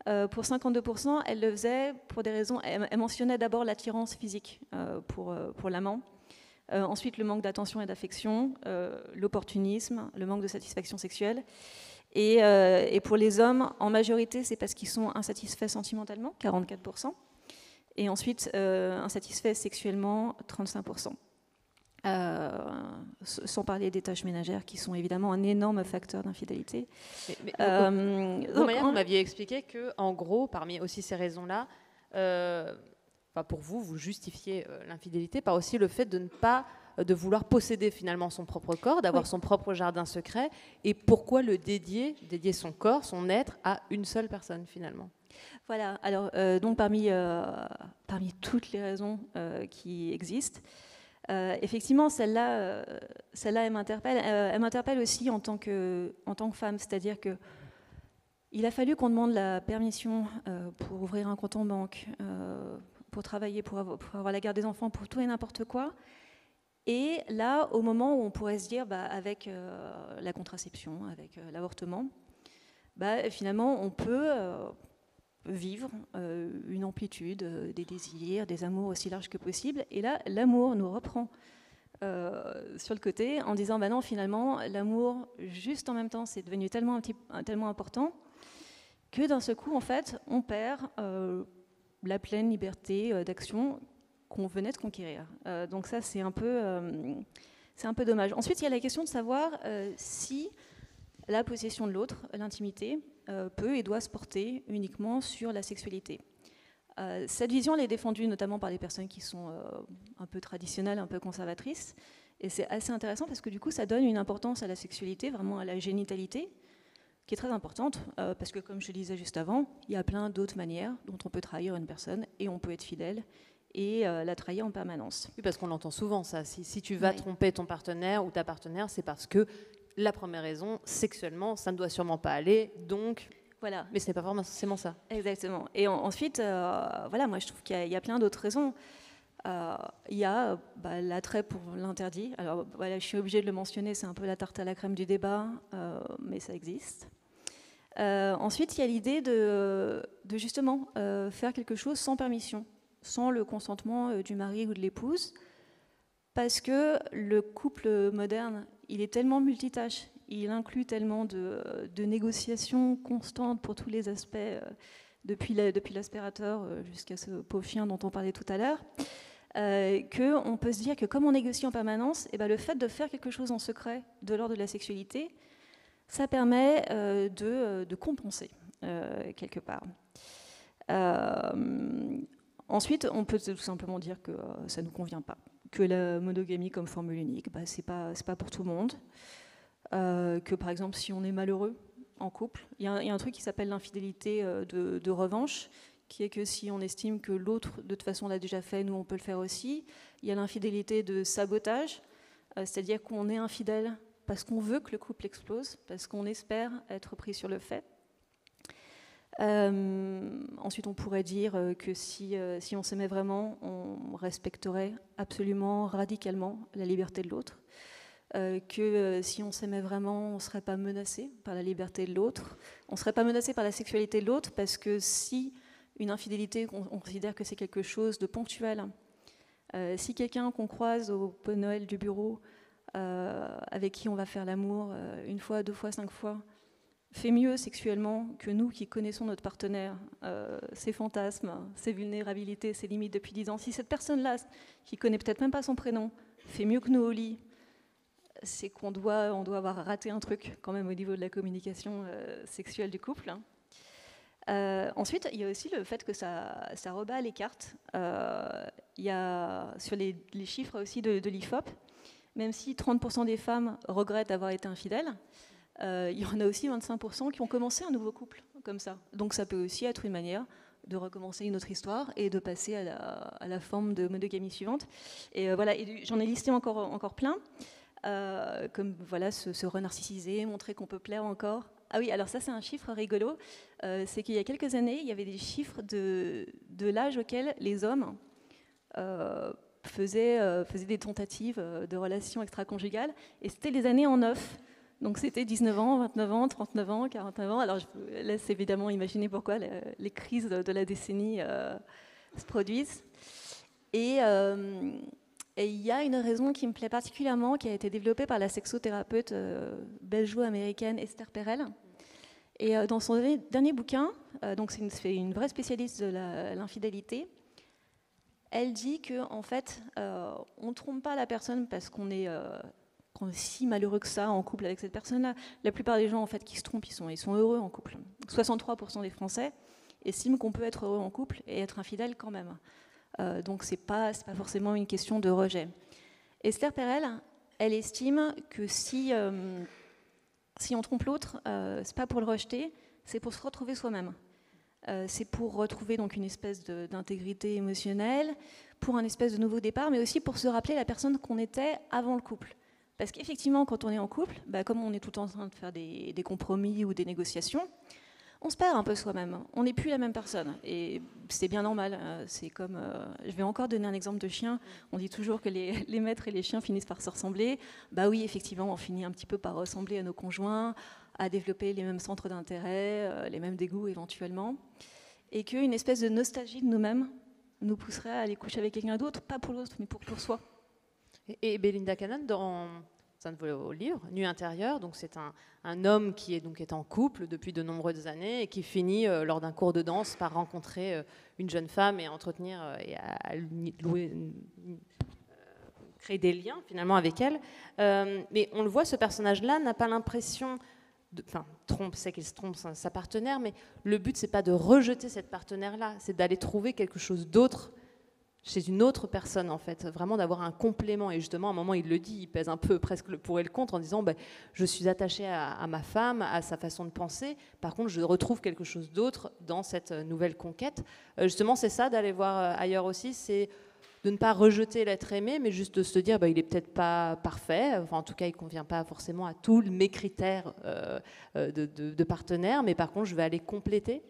pour 52%, elles le faisaient pour des raisons. Elles mentionnaient d'abord l'attirance physique pour l'amant. Ensuite, le manque d'attention et d'affection, l'opportunisme, le manque de satisfaction sexuelle. Et pour les hommes, en majorité, c'est parce qu'ils sont insatisfaits sentimentalement, 44%. Et ensuite, insatisfaits sexuellement, 35%. Sans parler des tâches ménagères, qui sont évidemment un énorme facteur d'infidélité. Vous m'aviez expliqué qu'en gros, parmi aussi ces raisons-là, pour vous justifiez l'infidélité par aussi le fait de vouloir posséder finalement son propre corps, d'avoir son propre jardin secret, et pourquoi le dédier son corps, son être à une seule personne finalement. Voilà, alors donc parmi toutes les raisons qui existent, Effectivement, celle-là, elle m'interpelle aussi en tant que femme, c'est-à-dire que il a fallu qu'on demande la permission pour ouvrir un compte en banque, pour travailler, pour avoir la garde des enfants, pour tout et n'importe quoi. Et là, au moment où on pourrait se dire, avec la contraception, avec l'avortement, finalement, on peut vivre une amplitude, des désirs, des amours aussi larges que possible. Et là, l'amour nous reprend sur le côté en disant, non, finalement, l'amour, juste en même temps, c'est devenu tellement important que d'un seul coup, en fait, on perd la pleine liberté d'action qu'on venait de conquérir. Donc ça, c'est un peu dommage. Ensuite, il y a la question de savoir si la possession de l'autre, l'intimité, peut et doit se porter uniquement sur la sexualité. Cette vision, elle est défendue notamment par des personnes qui sont un peu traditionnelles, un peu conservatrices, et c'est assez intéressant parce que du coup, ça donne une importance à la sexualité, vraiment à la génitalité, qui est très importante, parce que comme je le disais juste avant, il y a plein d'autres manières dont on peut trahir une personne, et on peut être fidèle, et la trahir en permanence. Oui, parce qu'on l'entend souvent, ça. Si tu vas tromper ton partenaire ou ta partenaire, c'est parce que la première raison, sexuellement, ça ne doit sûrement pas aller, donc... Voilà. Mais ce n'est pas forcément ça. Exactement. Et ensuite, moi je trouve qu'il y a plein d'autres raisons. Il y a l'attrait pour l'interdit. Alors voilà, je suis obligée de le mentionner, c'est un peu la tarte à la crème du débat, mais ça existe. Ensuite, il y a l'idée de justement faire quelque chose sans permission, sans le consentement du mari ou de l'épouse, parce que le couple moderne, il est tellement multitâche, il inclut tellement de négociations constantes pour tous les aspects, depuis l'aspirateur jusqu'à ce pauvre chien dont on parlait tout à l'heure, qu'on peut se dire que comme on négocie en permanence, le fait de faire quelque chose en secret de l'ordre de la sexualité, ça permet de compenser quelque part. Ensuite, on peut tout simplement dire que ça ne nous convient pas, que la monogamie comme formule unique, c'est pas pour tout le monde. Que par exemple, si on est malheureux en couple, il y a un truc qui s'appelle l'infidélité de revanche, qui est que si on estime que l'autre, de toute façon, l'a déjà fait, nous, on peut le faire aussi. Il y a l'infidélité de sabotage, c'est-à-dire qu'on est infidèle parce qu'on veut que le couple explose, parce qu'on espère être pris sur le fait. Ensuite, on pourrait dire que si on s'aimait vraiment, on respecterait absolument, radicalement la liberté de l'autre. Que si on s'aimait vraiment, on ne serait pas menacé par la liberté de l'autre. On ne serait pas menacé par la sexualité de l'autre, parce que si une infidélité, on considère que c'est quelque chose de ponctuel. Si quelqu'un qu'on croise au pot de Noël du bureau, avec qui on va faire l'amour une fois, 2 fois, 5 fois, fait mieux sexuellement que nous qui connaissons notre partenaire, ses fantasmes, ses vulnérabilités, ses limites depuis 10 ans, si cette personne-là, qui connaît peut-être même pas son prénom, fait mieux que nous au lit, c'est qu'on doit avoir raté un truc quand même au niveau de la communication sexuelle du couple. Ensuite, il y a aussi le fait que ça rebat les cartes. Il y a sur les chiffres aussi de l'IFOP, même si 30% des femmes regrettent d'avoir été infidèles, il y en a aussi 25% qui ont commencé un nouveau couple comme ça. Donc ça peut aussi être une manière de recommencer une autre histoire et de passer à la forme de monogamie suivante. Et voilà, et j'en ai listé encore plein. Comme voilà, se renarcissiser, montrer qu'on peut plaire encore. Ah oui, alors ça c'est un chiffre rigolo, c'est qu'il y a quelques années, il y avait des chiffres de l'âge auquel les hommes faisaient des tentatives de relations extra-conjugales, et c'était les années en neuf. Donc c'était 19 ans, 29 ans, 39 ans, 49 ans. Alors je vous laisse évidemment imaginer pourquoi les crises de la décennie se produisent. Et il y a une raison qui me plaît particulièrement, qui a été développée par la sexothérapeute belgeo-américaine Esther Perel. Et dans son dernier bouquin, donc c'est une vraie spécialiste de l'infidélité, elle dit qu'en fait, on ne trompe pas la personne parce qu'on est si malheureux que ça en couple avec cette personne-là. La plupart des gens en fait, qui se trompent, ils sont heureux en couple. 63% des Français estiment qu'on peut être heureux en couple et être infidèle quand même. Donc c'est pas forcément une question de rejet. Esther Perel, elle estime que si on trompe l'autre, c'est pas pour le rejeter, c'est pour se retrouver soi-même. C'est pour retrouver donc une espèce d'intégrité émotionnelle, pour un espèce de nouveau départ, mais aussi pour se rappeler la personne qu'on était avant le couple. Parce qu'effectivement, quand on est en couple, comme on est tout le temps en train de faire des compromis ou des négociations, on se perd un peu soi-même. On n'est plus la même personne. Et c'est bien normal. C'est comme, je vais encore donner un exemple de chien. On dit toujours que les maîtres et les chiens finissent par se ressembler. Bah oui, effectivement, on finit un petit peu par ressembler à nos conjoints, à développer les mêmes centres d'intérêt, les mêmes dégoûts éventuellement. Et qu'une espèce de nostalgie de nous-mêmes nous pousserait à aller coucher avec quelqu'un d'autre, pas pour l'autre, mais pour soi. Et Belinda Cannon, dans un de vos livres, Nuit intérieure, donc c'est un homme qui est en couple depuis de nombreuses années et qui finit lors d'un cours de danse par rencontrer une jeune femme et entretenir et à créer des liens finalement avec elle. Mais on le voit, ce personnage-là n'a pas l'impression, c'est qu'il se trompe sa partenaire, mais le but c'est pas de rejeter cette partenaire-là, c'est d'aller trouver quelque chose d'autre chez une autre personne, en fait, vraiment d'avoir un complément. Et justement, à un moment, il le dit, il pèse un peu presque le pour et le contre en disant je suis attaché à ma femme, à sa façon de penser. Par contre, je retrouve quelque chose d'autre dans cette nouvelle conquête. Justement, c'est ça d'aller voir ailleurs aussi, c'est de ne pas rejeter l'être aimé, mais juste de se dire il est peut-être pas parfait. Enfin, en tout cas, il convient pas forcément à tous mes critères de partenaire, mais par contre, je vais aller compléter.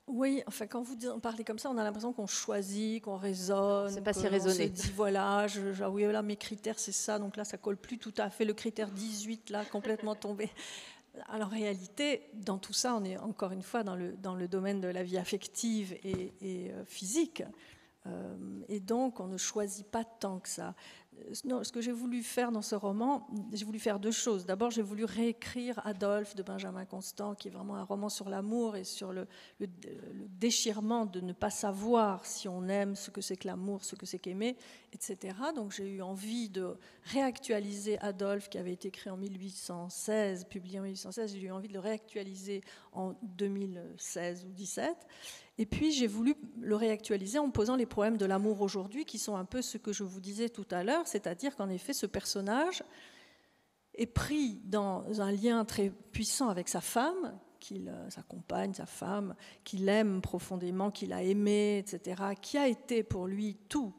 Oui, enfin, quand vous parlez comme ça, on a l'impression qu'on choisit, qu'on raisonne. C'est pas si raisonné. On se dit, voilà, oui, là, mes critères, c'est ça, donc là, ça colle plus tout à fait. Le critère 18, là, complètement tombé. Alors, en réalité, dans tout ça, on est encore une fois dans le domaine de la vie affective et physique. Et donc, on ne choisit pas tant que ça. Non, ce que j'ai voulu faire dans ce roman, j'ai voulu faire deux choses. D'abord, j'ai voulu réécrire Adolphe de Benjamin Constant, qui est vraiment un roman sur l'amour et sur le déchirement de ne pas savoir si on aime, ce que c'est que l'amour, ce que c'est qu'aimer, etc. Donc j'ai eu envie de réactualiser Adolphe, qui avait été écrit en 1816, publié en 1816. J'ai eu envie de le réactualiser en 2016 ou 2017. Et puis j'ai voulu le réactualiser en posant les problèmes de l'amour aujourd'hui, qui sont un peu ce que je vous disais tout à l'heure, c'est-à-dire qu'en effet ce personnage est pris dans un lien très puissant avec sa femme, sa compagne, sa femme, qu'il aime profondément, qu'il a aimé, etc., qui a été pour lui tout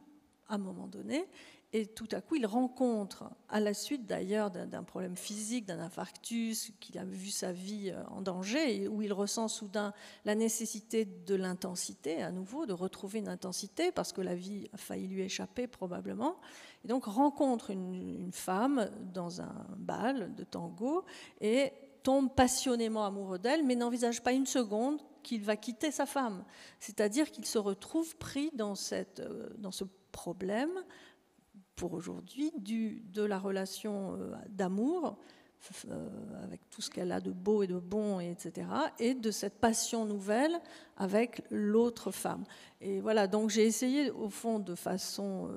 à un moment donné. Et tout à coup, il rencontre, à la suite d'ailleurs d'un problème physique, d'un infarctus, qu'il a vu sa vie en danger, et où il ressent soudain la nécessité de l'intensité, à nouveau, de retrouver une intensité, parce que la vie a failli lui échapper probablement. Et donc rencontre une femme dans un bal de tango, et tombe passionnément amoureux d'elle, mais n'envisage pas une seconde qu'il va quitter sa femme. C'est-à-dire qu'il se retrouve pris dans ce problème, pour aujourd'hui, de la relation d'amour, avec tout ce qu'elle a de beau et de bon, etc., et de cette passion nouvelle avec l'autre femme. Et voilà, donc j'ai essayé, au fond, de façon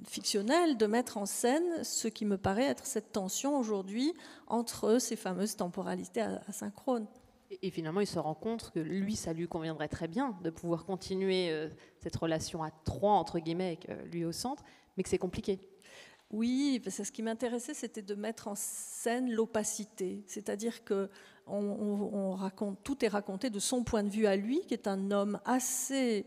fictionnelle, de mettre en scène ce qui me paraît être cette tension aujourd'hui entre ces fameuses temporalités asynchrones. Et finalement, il se rend compte que lui, ça lui conviendrait très bien de pouvoir continuer cette relation à trois, entre guillemets, avec lui au centre, mais que c'est compliqué. Oui, parce que ce qui m'intéressait, c'était de mettre en scène l'opacité. C'est-à-dire que tout est raconté de son point de vue à lui, qui est un homme assez,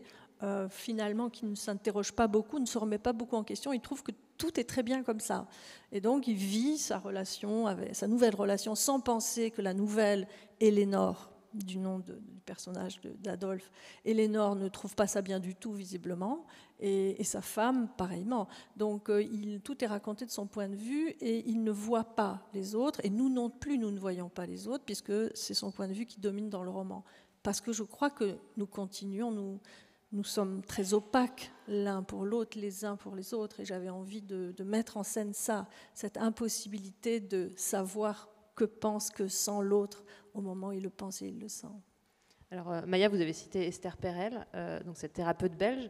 finalement, qui ne s'interroge pas beaucoup, ne se remet pas beaucoup en question. Il trouve que tout est très bien comme ça. Et donc, il vit sa nouvelle relation sans penser que la nouvelle Éléonore, du nom du personnage d'Adolphe, Éléonore ne trouve pas ça bien du tout, visiblement, et sa femme, pareillement. Donc, tout est raconté de son point de vue, et il ne voit pas les autres, et nous non plus, nous ne voyons pas les autres, puisque c'est son point de vue qui domine dans le roman. Parce que je crois que nous continuons, nous sommes très opaques l'un pour l'autre, les uns pour les autres, et j'avais envie de mettre en scène ça, cette impossibilité de savoir que pense, que sent l'autre au moment où il le pense et il le sent. Alors Maya, vous avez cité Esther Perel, donc cette thérapeute belge,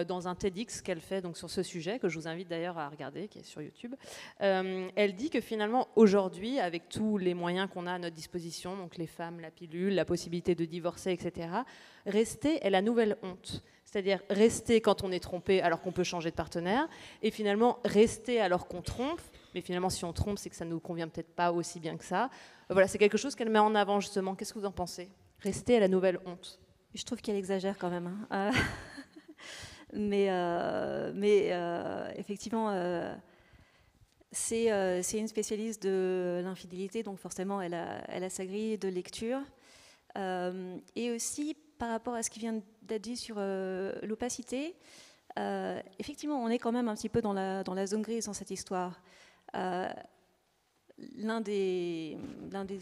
dans un TEDx qu'elle fait donc, sur ce sujet, que je vous invite d'ailleurs à regarder, qui est sur YouTube. Elle dit que finalement, aujourd'hui, avec tous les moyens qu'on a à notre disposition, donc les femmes, la pilule, la possibilité de divorcer, etc., rester est la nouvelle honte. C'est-à-dire rester quand on est trompé alors qu'on peut changer de partenaire, et finalement rester alors qu'on trompe, mais finalement si on trompe, c'est que ça ne nous convient peut-être pas aussi bien que ça. Voilà, c'est quelque chose qu'elle met en avant justement. Qu'est-ce que vous en pensez ? Rester à la nouvelle honte. Je trouve qu'elle exagère quand même. Mais effectivement, c'est une spécialiste de l'infidélité, donc forcément, elle a sa grille de lecture. Et aussi, par rapport à ce qui vient d'être dit sur l'opacité, effectivement, on est quand même un petit peu dans la zone grise dans cette histoire. L'un des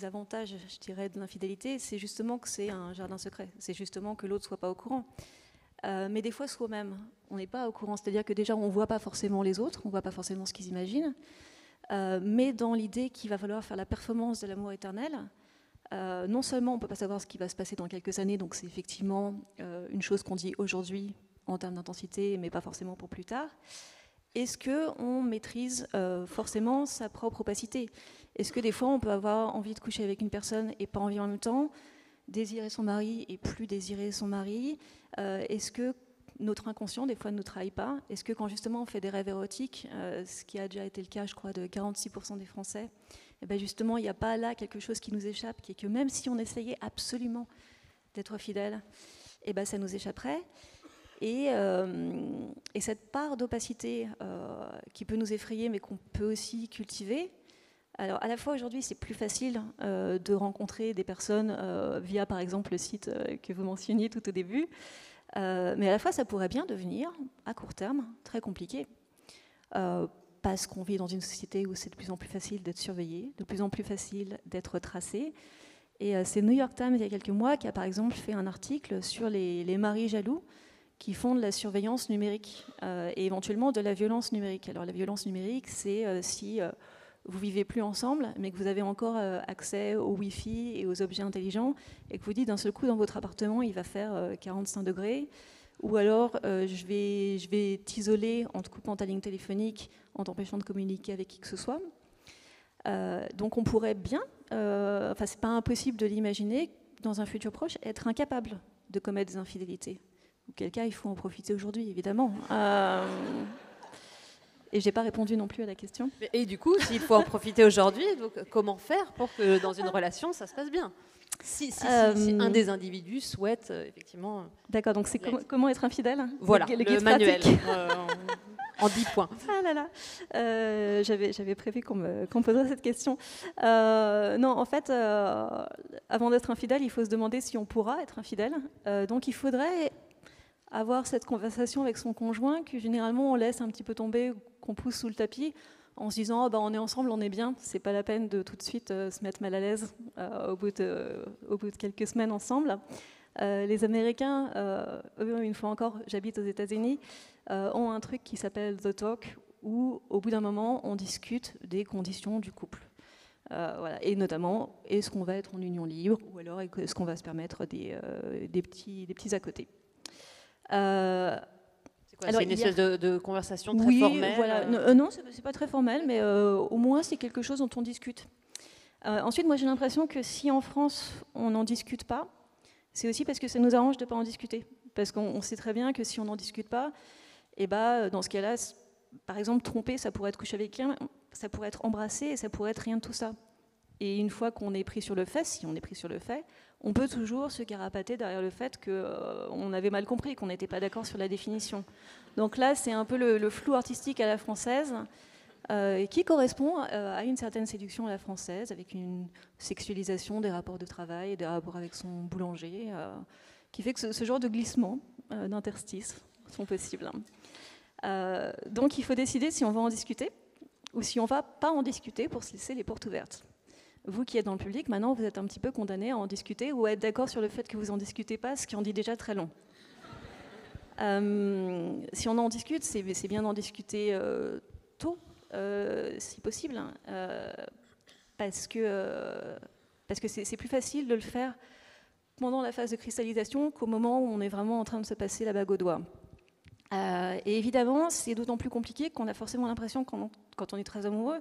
avantages, je dirais, de l'infidélité, c'est justement que c'est un jardin secret. C'est justement que l'autre ne soit pas au courant. Mais des fois, soi-même, on n'est pas au courant. C'est-à-dire que déjà, on ne voit pas forcément les autres, on ne voit pas forcément ce qu'ils imaginent. Mais dans l'idée qu'il va falloir faire la performance de l'amour éternel, non seulement on ne peut pas savoir ce qui va se passer dans quelques années, donc c'est effectivement une chose qu'on dit aujourd'hui en termes d'intensité, mais pas forcément pour plus tard. Est-ce qu'on maîtrise forcément sa propre opacité? Est-ce que des fois on peut avoir envie de coucher avec une personne et pas envie en même temps, désirer son mari et plus désirer son mari? Est-ce que notre inconscient des fois ne nous trahit pas? Est-ce que quand justement on fait des rêves érotiques, ce qui a déjà été le cas je crois de 46% des Français, et bien justement il n'y a pas là quelque chose qui nous échappe, qui est que même si on essayait absolument d'être fidèle, et ben ça nous échapperait. Et cette part d'opacité qui peut nous effrayer, mais qu'on peut aussi cultiver. Alors, à la fois, aujourd'hui, c'est plus facile de rencontrer des personnes via, par exemple, le site que vous mentionniez tout au début. Mais à la fois, ça pourrait bien devenir, à court terme, très compliqué. Parce qu'on vit dans une société où c'est de plus en plus facile d'être surveillé, de plus en plus facile d'être tracé. Et c'est New York Times, il y a quelques mois, qui a, par exemple, fait un article sur les maris jaloux qui font de la surveillance numérique et éventuellement de la violence numérique. Alors la violence numérique, c'est si vous vivez plus ensemble, mais que vous avez encore accès au Wi-Fi et aux objets intelligents, et que vous dites d'un seul coup dans votre appartement, il va faire 45 degrés, ou alors je vais t'isoler en te coupant ta ligne téléphonique, en t'empêchant de communiquer avec qui que ce soit. Donc on pourrait bien, enfin c'est pas impossible de l'imaginer, dans un futur proche, être incapable de commettre des infidélités. Auquel cas, il faut en profiter aujourd'hui, évidemment. Et je n'ai pas répondu non plus à la question. Et du coup, s'il faut en profiter aujourd'hui, donc comment faire pour que dans une relation, ça se passe bien? Si un des individus souhaite effectivement... D'accord, donc c'est comment être infidèle? Voilà, le manuel, en 10 points. Ah là là, j'avais prévu qu'on me poserait cette question. Non, en fait, avant d'être infidèle, il faut se demander si on pourra être infidèle. Donc il faudrait avoir cette conversation avec son conjoint que généralement on laisse un petit peu tomber, qu'on pousse sous le tapis en se disant oh, bah, on est ensemble, on est bien, c'est pas la peine de tout de suite se mettre mal à l'aise au bout de quelques semaines ensemble. Les Américains, eux, une fois encore, j'habite aux États-Unis, ont un truc qui s'appelle The Talk, où au bout d'un moment on discute des conditions du couple. Voilà. Et notamment, est-ce qu'on va être en union libre ou alors est-ce qu'on va se permettre des petits à côté. C'est une espèce de conversation très formelle. Voilà. Non, c'est pas très formel, mais au moins c'est quelque chose dont on discute. Ensuite, moi j'ai l'impression que si en France on n'en discute pas, c'est aussi parce que ça nous arrange de ne pas en discuter. Parce qu'on sait très bien que si on n'en discute pas, et bah, dans ce cas-là, par exemple, tromper, ça pourrait être coucher avec quelqu'un, ça pourrait être embrasser, et ça pourrait être rien de tout ça. Et une fois qu'on est pris sur le fait, si on est pris sur le fait, on peut toujours se carapater derrière le fait qu'on avait mal compris, qu'on n'était pas d'accord sur la définition. Donc là, c'est un peu le flou artistique à la française, qui correspond à une certaine séduction à la française, avec une sexualisation des rapports de travail, des rapports avec son boulanger, qui fait que ce genre de glissement d'interstices sont possibles. Donc il faut décider si on va en discuter ou si on ne va pas en discuter pour se laisser les portes ouvertes. Vous qui êtes dans le public, maintenant vous êtes un petit peu condamné à en discuter ou à être d'accord sur le fait que vous n'en discutez pas, ce qui en dit déjà très long. Si on en discute, c'est bien d'en discuter tôt, si possible, parce que c'est plus facile de le faire pendant la phase de cristallisation qu'au moment où on est vraiment en train de se passer la bague au doigt. Et évidemment, c'est d'autant plus compliqué qu'on a forcément l'impression, quand on est très amoureux,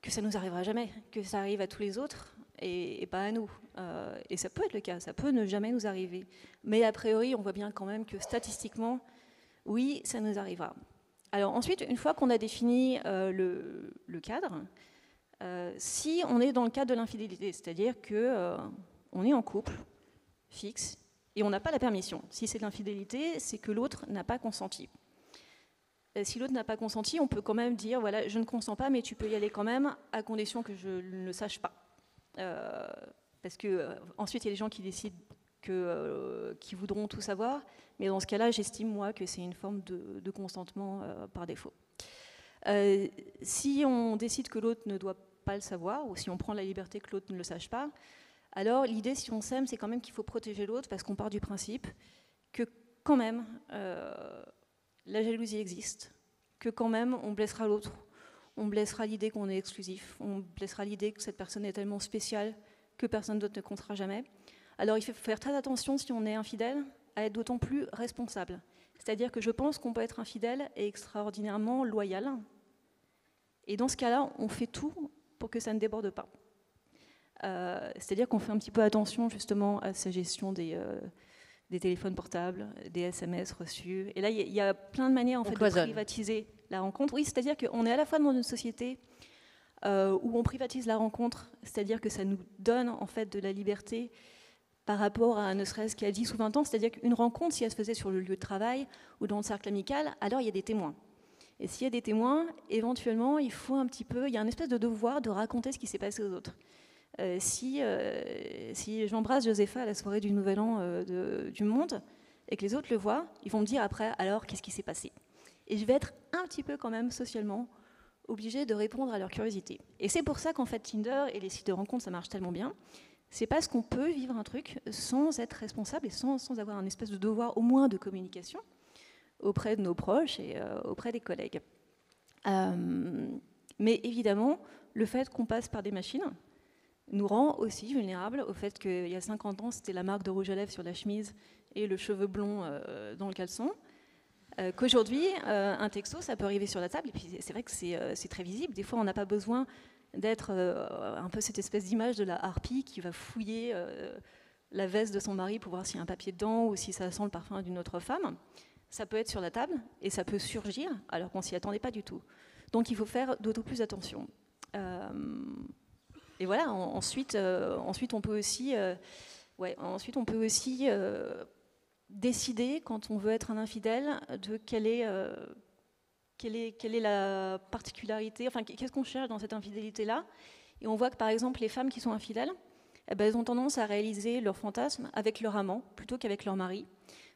que ça ne nous arrivera jamais, que ça arrive à tous les autres et pas à nous. Et ça peut être le cas, ça peut ne jamais nous arriver. Mais a priori, on voit bien quand même que statistiquement, oui, ça nous arrivera. Alors ensuite, une fois qu'on a défini le cadre, si on est dans le cadre de l'infidélité, c'est-à-dire qu'on est en couple, fixe, et on n'a pas la permission. Si c'est de l'infidélité, c'est que l'autre n'a pas consenti. Si l'autre n'a pas consenti, on peut quand même dire, voilà, je ne consens pas, mais tu peux y aller quand même, à condition que je ne le sache pas. Parce que ensuite, il y a des gens qui décident qui voudront tout savoir, mais dans ce cas-là, j'estime, moi, que c'est une forme de consentement par défaut. Si on décide que l'autre ne doit pas le savoir, ou si on prend la liberté que l'autre ne le sache pas, alors l'idée, si on s'aime, c'est quand même qu'il faut protéger l'autre, parce qu'on part du principe que quand même, la jalousie existe, que quand même, on blessera l'autre, on blessera l'idée qu'on est exclusif, on blessera l'idée que cette personne est tellement spéciale que personne d'autre ne comptera jamais. Alors il faut faire très attention, si on est infidèle, à être d'autant plus responsable. C'est-à-dire que je pense qu'on peut être infidèle et extraordinairement loyal. Et dans ce cas-là, on fait tout pour que ça ne déborde pas. C'est-à-dire qu'on fait un petit peu attention justement à sa gestion des téléphones portables, des SMS reçus. Et là, il y a plein de manières en fait, de privatiser la rencontre. Oui, c'est-à-dire qu'on est à la fois dans une société où on privatise la rencontre, c'est-à-dire que ça nous donne en fait de la liberté par rapport à ne serait-ce qu'à 10 ou 20 ans, c'est-à-dire qu'une rencontre, si elle se faisait sur le lieu de travail ou dans le cercle amical, alors il y a des témoins. Et s'il y a des témoins, éventuellement, il y a un espèce de devoir de raconter ce qui s'est passé aux autres. Si j'embrasse Josepha à la soirée du Nouvel An du Monde, et que les autres le voient, ils vont me dire après, alors, qu'est-ce qui s'est passé? Et je vais être un petit peu quand même, socialement, obligée de répondre à leur curiosité. Et c'est pour ça qu'en fait, Tinder et les sites de rencontres, ça marche tellement bien. C'est parce qu'on peut vivre un truc sans être responsable et sans avoir un espèce de devoir au moins de communication auprès de nos proches et auprès des collègues. Mais évidemment, le fait qu'on passe par des machines nous rend aussi vulnérables au fait qu'il y a 50 ans, c'était la marque de rouge à lèvres sur la chemise et le cheveu blond dans le caleçon. Qu'aujourd'hui, un texto, ça peut arriver sur la table, et puis c'est vrai que c'est très visible. Des fois, on n'a pas besoin d'être un peu cette espèce d'image de la harpie qui va fouiller la veste de son mari pour voir s'il y a un papier dedans ou si ça sent le parfum d'une autre femme. Ça peut être sur la table et ça peut surgir alors qu'on ne s'y attendait pas du tout. Donc il faut faire d'autant plus attention. Et voilà, ensuite on peut aussi, décider, quand on veut être un infidèle, de quelle est la particularité, enfin qu'est-ce qu'on cherche dans cette infidélité-là. Et on voit que par exemple les femmes qui sont infidèles, elles ont tendance à réaliser leurs fantasmes avec leur amant plutôt qu'avec leur mari.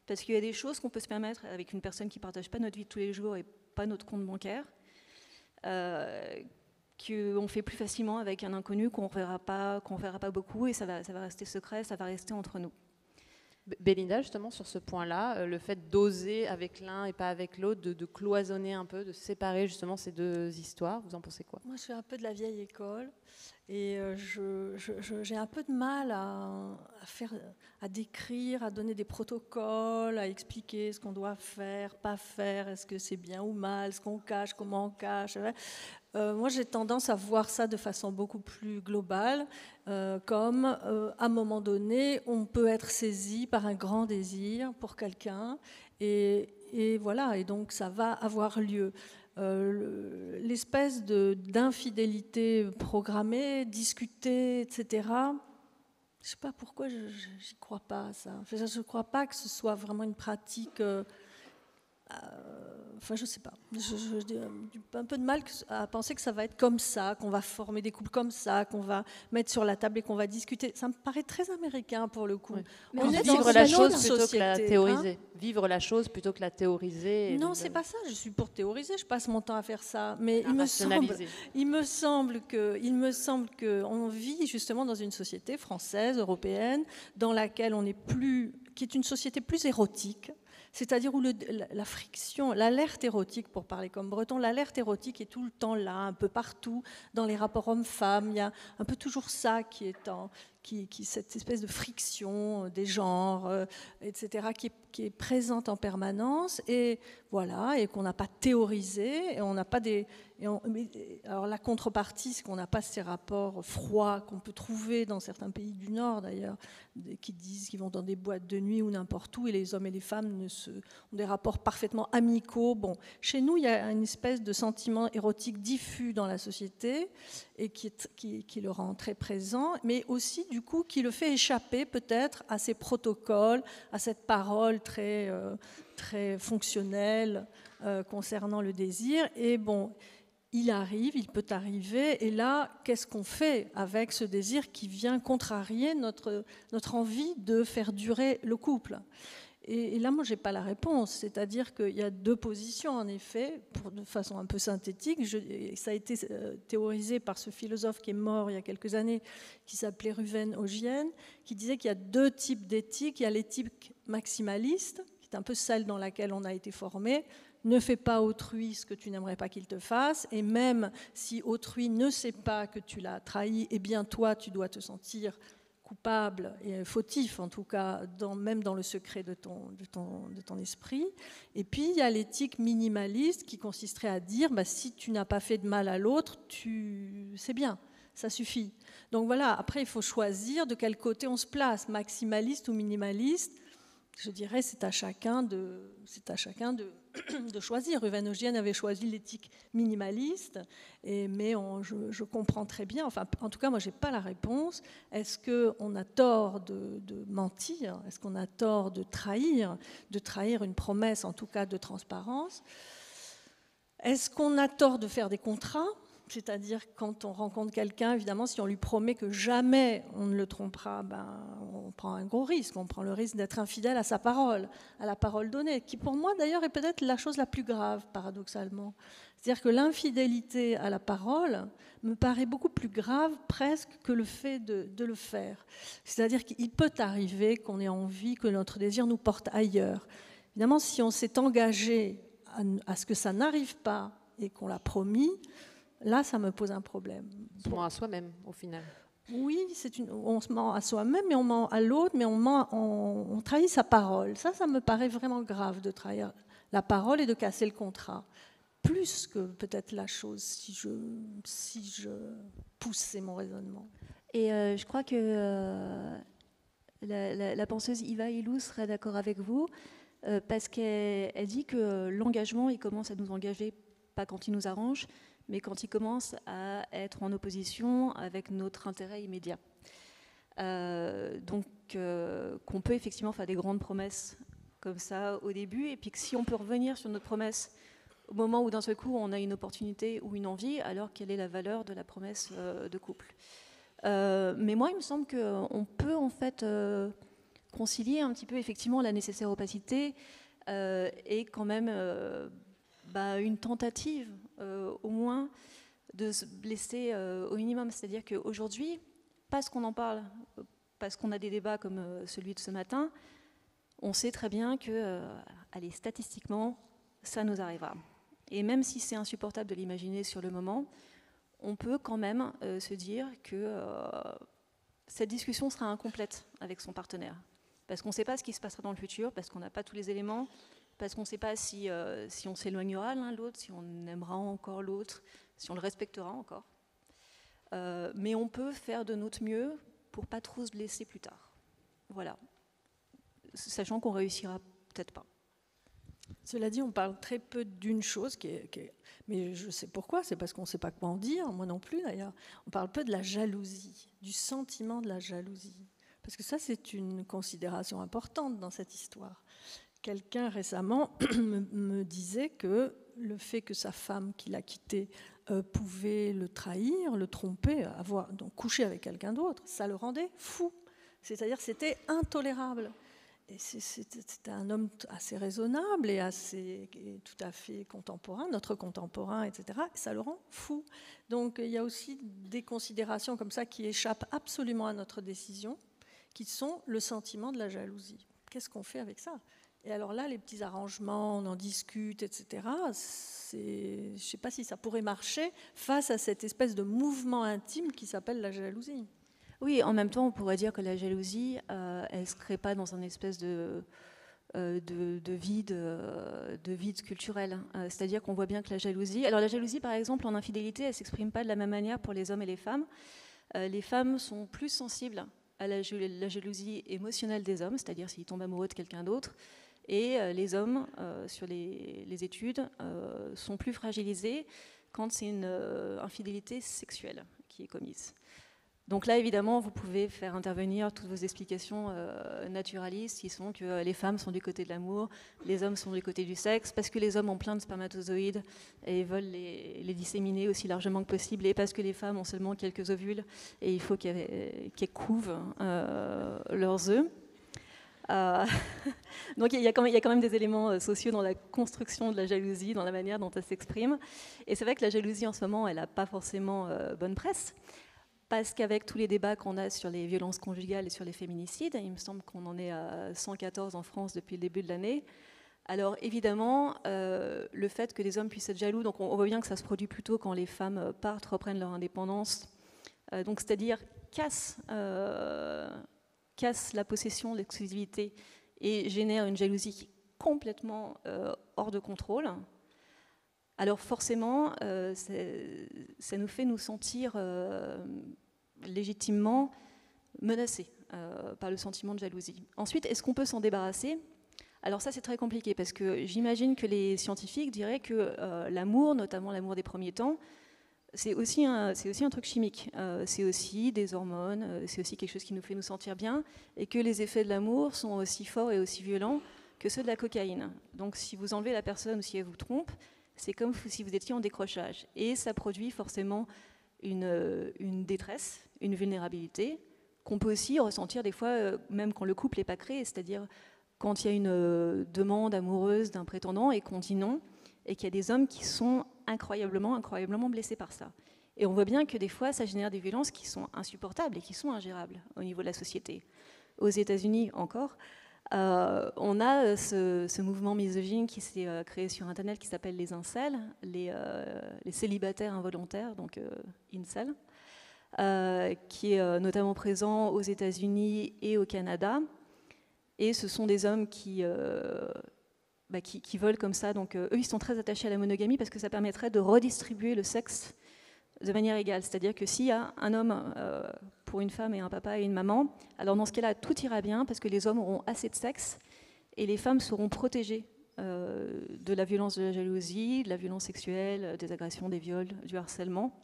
Parce qu'il y a des choses qu'on peut se permettre avec une personne qui ne partage pas notre vie de tous les jours et pas notre compte bancaire, qu'on fait plus facilement avec un inconnu qu'on ne verra pas beaucoup, et ça va rester secret, ça va rester entre nous. Bélinda, justement, sur ce point-là, le fait d'oser avec l'un et pas avec l'autre, de cloisonner un peu, de séparer justement ces deux histoires, vous en pensez quoi? Moi, je suis un peu de la vieille école et j'ai un peu de mal à décrire, à donner des protocoles, à expliquer ce qu'on doit faire, pas faire, est-ce que c'est bien ou mal, ce qu'on cache, comment on cache. Moi, j'ai tendance à voir ça de façon beaucoup plus globale, comme à un moment donné, on peut être saisi par un grand désir pour quelqu'un, et voilà, et donc ça va avoir lieu. L'espèce d'infidélité programmée, discutée, etc., je ne sais pas pourquoi je n'y crois pas à ça. Je ne crois pas que ce soit vraiment une pratique... Enfin, je ne sais pas. J'ai un peu de mal à penser que ça va être comme ça, qu'on va former des couples comme ça, qu'on va mettre sur la table et qu'on va discuter. Ça me paraît très américain pour le coup. Oui. Mais vivre la chose plutôt que la théoriser. Vivre la chose plutôt que la théoriser. Non, c'est pas ça. Je suis pour théoriser. Je passe mon temps à faire ça. Mais il me semble que on vit justement dans une société française, européenne, dans laquelle qui est une société plus érotique. C'est-à-dire où la friction, l'alerte érotique, pour parler comme breton, l'alerte érotique est tout le temps là, un peu partout, dans les rapports hommes-femmes. Il y a un peu toujours ça qui est cette espèce de friction des genres, etc., qui est présente en permanence, et voilà, et qu'on n'a pas théorisé, et on n'a pas alors la contrepartie, c'est qu'on n'a pas ces rapports froids qu'on peut trouver dans certains pays du Nord d'ailleurs, qui disent qu'ils vont dans des boîtes de nuit ou n'importe où, et les hommes et les femmes ont des rapports parfaitement amicaux. Bon, chez nous, il y a une espèce de sentiment érotique diffus dans la société, et qui le rend très présent, mais aussi du coup, qui le fait échapper peut-être à ces protocoles, à cette parole très, très fonctionnelle concernant le désir. Et bon, il peut arriver, et là, qu'est-ce qu'on fait avec ce désir qui vient contrarier notre envie de faire durer le couple ? Et là, moi, je n'ai pas la réponse. C'est-à-dire qu'il y a deux positions, en effet, de façon un peu synthétique. Ça a été théorisé par ce philosophe qui est mort il y a quelques années, qui s'appelait Ruven Ogienne, qui disait qu'il y a deux types d'éthique. Il y a l'éthique maximaliste, qui est un peu celle dans laquelle on a été formé. Ne fais pas autrui ce que tu n'aimerais pas qu'il te fasse. Et même si autrui ne sait pas que tu l'as trahi, eh bien, toi, tu dois te sentir coupable et fautif, en tout cas, même dans le secret de ton esprit. Et puis, il y a l'éthique minimaliste qui consisterait à dire, si tu n'as pas fait de mal à l'autre, c'est bien, ça suffit. Donc voilà, après, il faut choisir de quel côté on se place, maximaliste ou minimaliste. Je dirais, c'est à chacun de choisir. Ruven Ogienne avait choisi l'éthique minimaliste, mais je comprends très bien, enfin, en tout cas, moi, je n'ai pas la réponse. Est-ce qu'on a tort de mentir ? Est-ce qu'on a tort de trahir une promesse, en tout cas, de transparence ? Est-ce qu'on a tort de faire des contrats ? C'est-à-dire, quand on rencontre quelqu'un, évidemment, si on lui promet que jamais on ne le trompera, on prend un gros risque. On prend le risque d'être infidèle à sa parole, à la parole donnée, qui pour moi, d'ailleurs, est peut-être la chose la plus grave, paradoxalement. C'est-à-dire que l'infidélité à la parole me paraît beaucoup plus grave, presque, que le fait de le faire. C'est-à-dire qu'il peut arriver qu'on ait envie que notre désir nous porte ailleurs. Évidemment, si on s'est engagé à ce que ça n'arrive pas et qu'on l'a promis, là, ça me pose un problème. On se ment à soi-même, au final. Oui, on se ment à soi-même, mais on ment à l'autre, mais on trahit sa parole. Ça me paraît vraiment grave de trahir la parole et de casser le contrat. Plus que peut-être la chose, si je poussais mon raisonnement. Et je crois que la penseuse Eva Illouz serait d'accord avec vous, parce qu'elle dit que l'engagement, il commence à nous engager, pas quand il nous arrange, mais quand il commence à être en opposition avec notre intérêt immédiat. Donc, qu'on peut effectivement faire des grandes promesses comme ça au début, et puis que si on peut revenir sur notre promesse au moment où d'un seul coup on a une opportunité ou une envie, alors quelle est la valeur de la promesse de couple ? Mais moi, il me semble qu'on peut en fait concilier un petit peu effectivement la nécessaire opacité et quand même une tentative au moins de se blesser au minimum. C'est-à-dire qu'aujourd'hui, parce qu'on en parle, parce qu'on a des débats comme celui de ce matin, on sait très bien que, statistiquement, ça nous arrivera. Et même si c'est insupportable de l'imaginer sur le moment, on peut quand même se dire que cette discussion sera incomplète avec son partenaire. Parce qu'on ne sait pas ce qui se passera dans le futur, parce qu'on n'a pas tous les éléments, parce qu'on ne sait pas si on s'éloignera l'un de l'autre, si on aimera encore l'autre, si on le respectera encore. Mais on peut faire de notre mieux pour ne pas trop se blesser plus tard. Voilà. Sachant qu'on réussira peut-être pas. Cela dit, on parle très peu d'une chose, mais je sais pourquoi, c'est parce qu'on ne sait pas quoi en dire, moi non plus d'ailleurs. On parle peu de la jalousie, du sentiment de la jalousie. Parce que ça, c'est une considération importante dans cette histoire. Quelqu'un récemment me disait que le fait que sa femme qui l'a quitté pouvait le trahir, le tromper, donc coucher avec quelqu'un d'autre, ça le rendait fou. C'est-à-dire que c'était intolérable. Et c'était un homme assez raisonnable et tout à fait contemporain, notre contemporain, etc. Et ça le rend fou. Donc il y a aussi des considérations comme ça qui échappent absolument à notre décision, qui sont le sentiment de la jalousie. Qu'est-ce qu'on fait avec ça ? Et alors là, les petits arrangements, on en discute, etc. Je ne sais pas si ça pourrait marcher face à cette espèce de mouvement intime qui s'appelle la jalousie. Oui, en même temps, on pourrait dire que la jalousie, elle ne se crée pas dans un espèce de vide culturel. C'est-à-dire qu'on voit bien que la jalousie... Alors la jalousie, par exemple, en infidélité, elle ne s'exprime pas de la même manière pour les hommes et les femmes. Les femmes sont plus sensibles à la jalousie émotionnelle des hommes, c'est-à-dire s'ils tombent amoureux de quelqu'un d'autre. Et les hommes, sur les études, sont plus fragilisés quand c'est une infidélité sexuelle qui est commise. Donc là, évidemment, vous pouvez faire intervenir toutes vos explications naturalistes qui sont que les femmes sont du côté de l'amour, les hommes sont du côté du sexe, parce que les hommes ont plein de spermatozoïdes et veulent les disséminer aussi largement que possible, et parce que les femmes ont seulement quelques ovules et il faut qu'elles couvent leurs œufs. Donc il y a quand même des éléments sociaux dans la construction de la jalousie, dans la manière dont elle s'exprime. Et c'est vrai que la jalousie en ce moment, elle n'a pas forcément bonne presse. Parce qu'avec tous les débats qu'on a sur les violences conjugales et sur les féminicides, il me semble qu'on en est à 114 en France depuis le début de l'année. Alors évidemment, le fait que les hommes puissent être jaloux, donc on voit bien que ça se produit plutôt quand les femmes partent, reprennent leur indépendance, donc c'est-à-dire cassent la possession, l'exclusivité et génèrent une jalousie qui est complètement hors de contrôle. Alors forcément, ça nous fait nous sentir légitimement menacés par le sentiment de jalousie. Ensuite, est-ce qu'on peut s'en débarrasser? Alors ça, c'est très compliqué, parce que j'imagine que les scientifiques diraient que l'amour, notamment l'amour des premiers temps, c'est aussi un truc chimique. C'est aussi des hormones, c'est aussi quelque chose qui nous fait nous sentir bien, et que les effets de l'amour sont aussi forts et aussi violents que ceux de la cocaïne. Donc si vous enlevez la personne ou si elle vous trompe, c'est comme si vous étiez en décrochage. Et ça produit forcément une détresse, une vulnérabilité, qu'on peut aussi ressentir des fois, même quand le couple n'est pas créé, c'est-à-dire quand il y a une demande amoureuse d'un prétendant et qu'on dit non, et qu'il y a des hommes qui sont incroyablement blessés par ça. Et on voit bien que des fois, ça génère des violences qui sont insupportables et qui sont ingérables au niveau de la société. Aux États-Unis encore, on a ce mouvement misogyne qui s'est créé sur Internet qui s'appelle les incels, les célibataires involontaires, donc incel, qui est notamment présent aux États-Unis et au Canada. Et ce sont des hommes qui veulent comme ça. Donc eux, ils sont très attachés à la monogamie parce que ça permettrait de redistribuer le sexe de manière égale. C'est-à-dire que s'il y a un homme pour une femme et un papa et une maman, alors dans ce cas-là, tout ira bien parce que les hommes auront assez de sexe et les femmes seront protégées de la violence de la jalousie, de la violence sexuelle, des agressions, des viols, du harcèlement,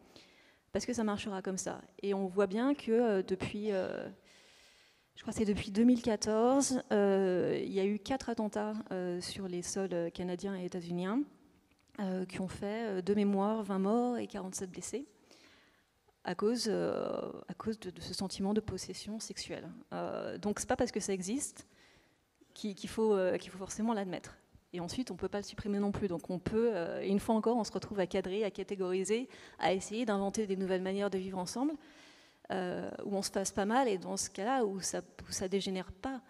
parce que ça marchera comme ça. Et on voit bien que depuis... je crois que c'est depuis 2014, il y a eu 4 attentats sur les sols canadiens et états-uniens qui ont fait de mémoire 20 morts et 47 blessés à cause de ce sentiment de possession sexuelle. Donc c'est pas parce que ça existe qu'il faut forcément l'admettre. Et ensuite, on ne peut pas le supprimer non plus. Donc on peut, et une fois encore, on se retrouve à cadrer, à catégoriser, à essayer d'inventer des nouvelles manières de vivre ensemble. Où on se passe pas mal, et dans ce cas-là, où ça dégénère pas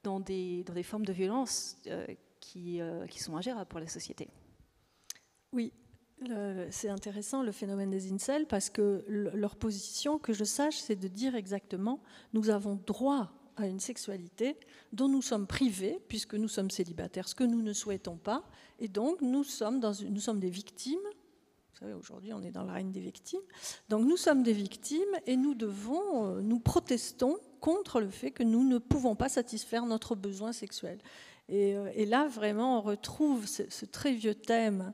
dans des formes de violence qui sont ingérables pour la société. Oui, c'est intéressant le phénomène des incels, parce que leur position, que je sache, c'est de dire exactement nous avons droit à une sexualité dont nous sommes privés, puisque nous sommes célibataires, ce que nous ne souhaitons pas, et donc nous sommes des victimes. Vous savez, aujourd'hui, on est dans le règne des victimes. Donc, nous sommes des victimes et nous protestons contre le fait que nous ne pouvons pas satisfaire notre besoin sexuel. Et là, vraiment, on retrouve ce très vieux thème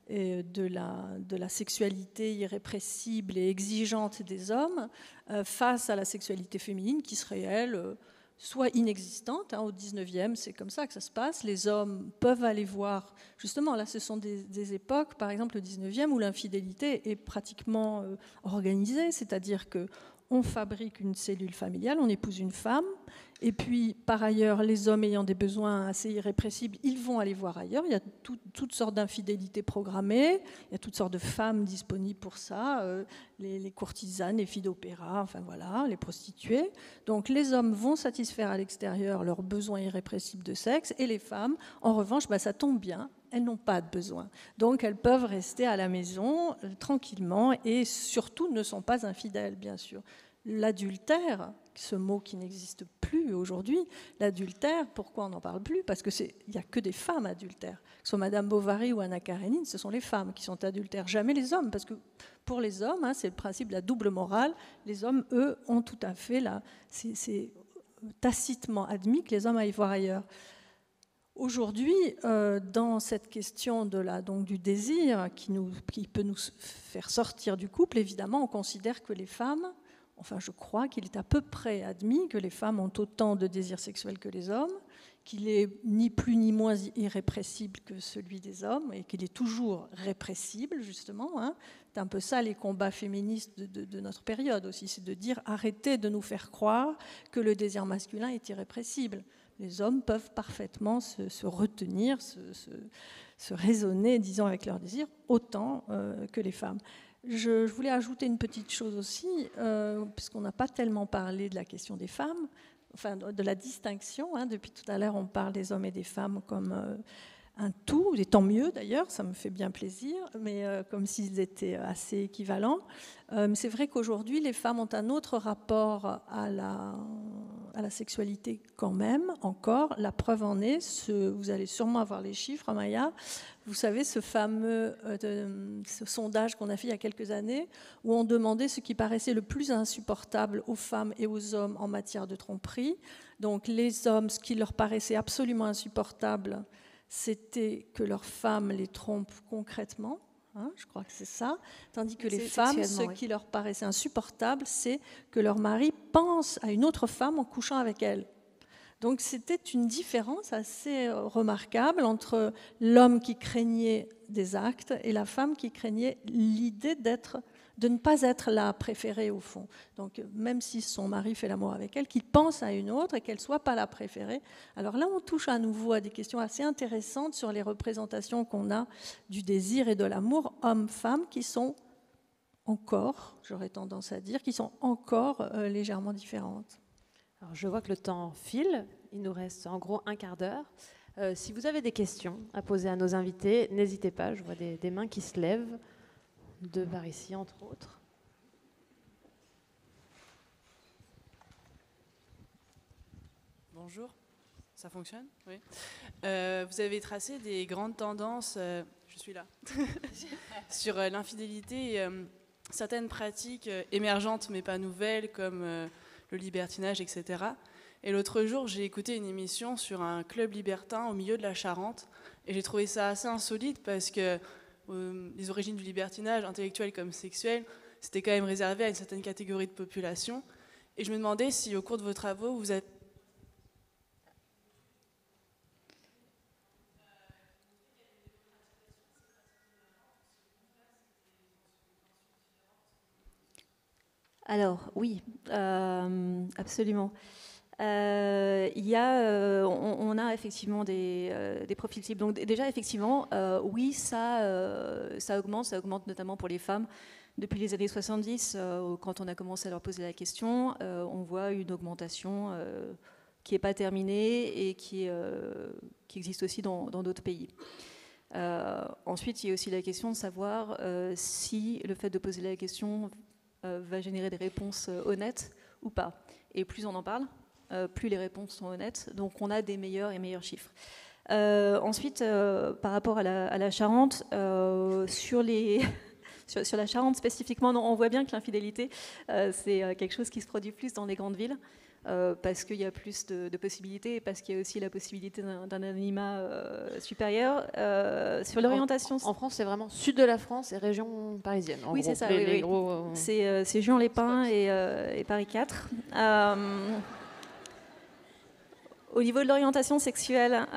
de la sexualité irrépressible et exigeante des hommes face à la sexualité féminine qui serait, elle, soit inexistante. Au 19e, c'est comme ça que ça se passe. Les hommes peuvent aller voir... Justement, là, ce sont des époques, par exemple le 19e, où l'infidélité est pratiquement organisée, c'est-à-dire qu'on fabrique une cellule familiale, on épouse une femme, et puis, par ailleurs, les hommes ayant des besoins assez irrépressibles, ils vont aller voir ailleurs. Il y a toutes sortes d'infidélités programmées, il y a toutes sortes de femmes disponibles pour ça, les courtisanes, les filles d'opéra, enfin voilà, les prostituées. Donc, les hommes vont satisfaire à l'extérieur leurs besoins irrépressibles de sexe, et les femmes, en revanche, ça tombe bien, elles n'ont pas de besoin. Donc, elles peuvent rester à la maison tranquillement, et surtout ne sont pas infidèles, bien sûr. L'adultère, ce mot qui n'existe plus aujourd'hui, l'adultère, pourquoi on n'en parle plus? Parce qu'il n'y a que des femmes adultères. Que ce soit Madame Bovary ou Anna Karénine, ce sont les femmes qui sont adultères, jamais les hommes. Parce que pour les hommes, c'est le principe de la double morale. Les hommes, eux, ont tout à fait, c'est tacitement admis que les hommes aillent voir ailleurs. Aujourd'hui, dans cette question donc du désir qui peut nous faire sortir du couple, évidemment, on considère que les femmes enfin je crois qu'il est à peu près admis que les femmes ont autant de désirs sexuels que les hommes, qu'il est ni plus ni moins irrépressible que celui des hommes et qu'il est toujours répressible, justement. Hein. C'est un peu ça les combats féministes de notre période aussi, c'est de dire arrêtez de nous faire croire que le désir masculin est irrépressible. Les hommes peuvent parfaitement se retenir, se raisonner, disons, avec leurs désirs, autant que les femmes. Je voulais ajouter une petite chose aussi, puisqu'on n'a pas tellement parlé de la question des femmes, enfin de la distinction. Hein. Depuis tout à l'heure, on parle des hommes et des femmes comme un tout, et tant mieux d'ailleurs, ça me fait bien plaisir, mais comme s'ils étaient assez équivalents. Mais c'est vrai qu'aujourd'hui, les femmes ont un autre rapport à la sexualité quand même, encore. La preuve en est, vous allez sûrement avoir les chiffres, Amaya. Vous savez, ce fameux ce sondage qu'on a fait il y a quelques années, où on demandait ce qui paraissait le plus insupportable aux femmes et aux hommes en matière de tromperie. Donc les hommes, ce qui leur paraissait absolument insupportable, c'était que leurs femmes les trompent concrètement. Hein, je crois que c'est ça. Tandis que les femmes, ce qui leur paraissait insupportable, c'est que leur mari pense à une autre femme en couchant avec elle. Donc c'était une différence assez remarquable entre l'homme qui craignait des actes et la femme qui craignait l'idée de ne pas être la préférée au fond. Donc même si son mari fait l'amour avec elle, qu'il pense à une autre et qu'elle ne soit pas la préférée. Alors là, on touche à nouveau à des questions assez intéressantes sur les représentations qu'on a du désir et de l'amour homme-femme qui sont encore, j'aurais tendance à dire, qui sont encore légèrement différentes. Alors, je vois que le temps file, il nous reste en gros un quart d'heure. Si vous avez des questions à poser à nos invités, n'hésitez pas, je vois des mains qui se lèvent, de par ici entre autres. Bonjour, ça fonctionne ? Oui. Vous avez tracé des grandes tendances, je suis là, sur l'infidélité et certaines pratiques émergentes mais pas nouvelles comme le libertinage, etc. Et l'autre jour, j'ai écouté une émission sur un club libertin au milieu de la Charente et j'ai trouvé ça assez insolite parce que les origines du libertinage, intellectuel comme sexuel, c'était quand même réservé à une certaine catégorie de population. Et je me demandais si au cours de vos travaux, vous êtes... Alors, oui, absolument. On a effectivement des profils types. Donc déjà, effectivement, oui, ça augmente notamment pour les femmes. Depuis les années 70, quand on a commencé à leur poser la question, on voit une augmentation qui n'est pas terminée et qui existe aussi dans d'autres pays. Ensuite, il y a aussi la question de savoir si le fait de poser la question va générer des réponses honnêtes ou pas. Et plus on en parle, plus les réponses sont honnêtes. Donc on a des meilleurs et meilleurs chiffres. Ensuite, par rapport à la Charente, sur la Charente spécifiquement, non, on voit bien que l'infidélité, c'est quelque chose qui se produit plus dans les grandes villes. Parce qu'il y a plus de possibilités et parce qu'il y a aussi la possibilité d'un anonymat supérieur. Sur l'orientation... En France, c'est vraiment sud de la France et région parisienne. Oui, c'est ça. Oui. C'est Juan-les-Pins et Paris 4. Au niveau de l'orientation sexuelle,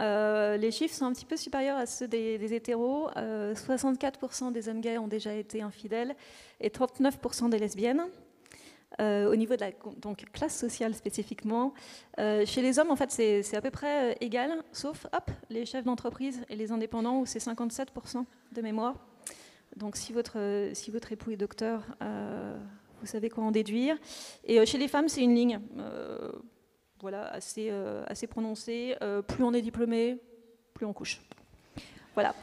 les chiffres sont un petit peu supérieurs à ceux des hétéros. 64% des hommes gays ont déjà été infidèles et 39% des lesbiennes. Au niveau de la classe sociale spécifiquement, chez les hommes, en fait, c'est à peu près égal, sauf les chefs d'entreprise et les indépendants, où c'est 57% de mémoire. Donc si votre époux est docteur, vous savez quoi en déduire. Et chez les femmes, c'est une ligne voilà, assez prononcée. Plus on est diplômé, plus on couche. Voilà.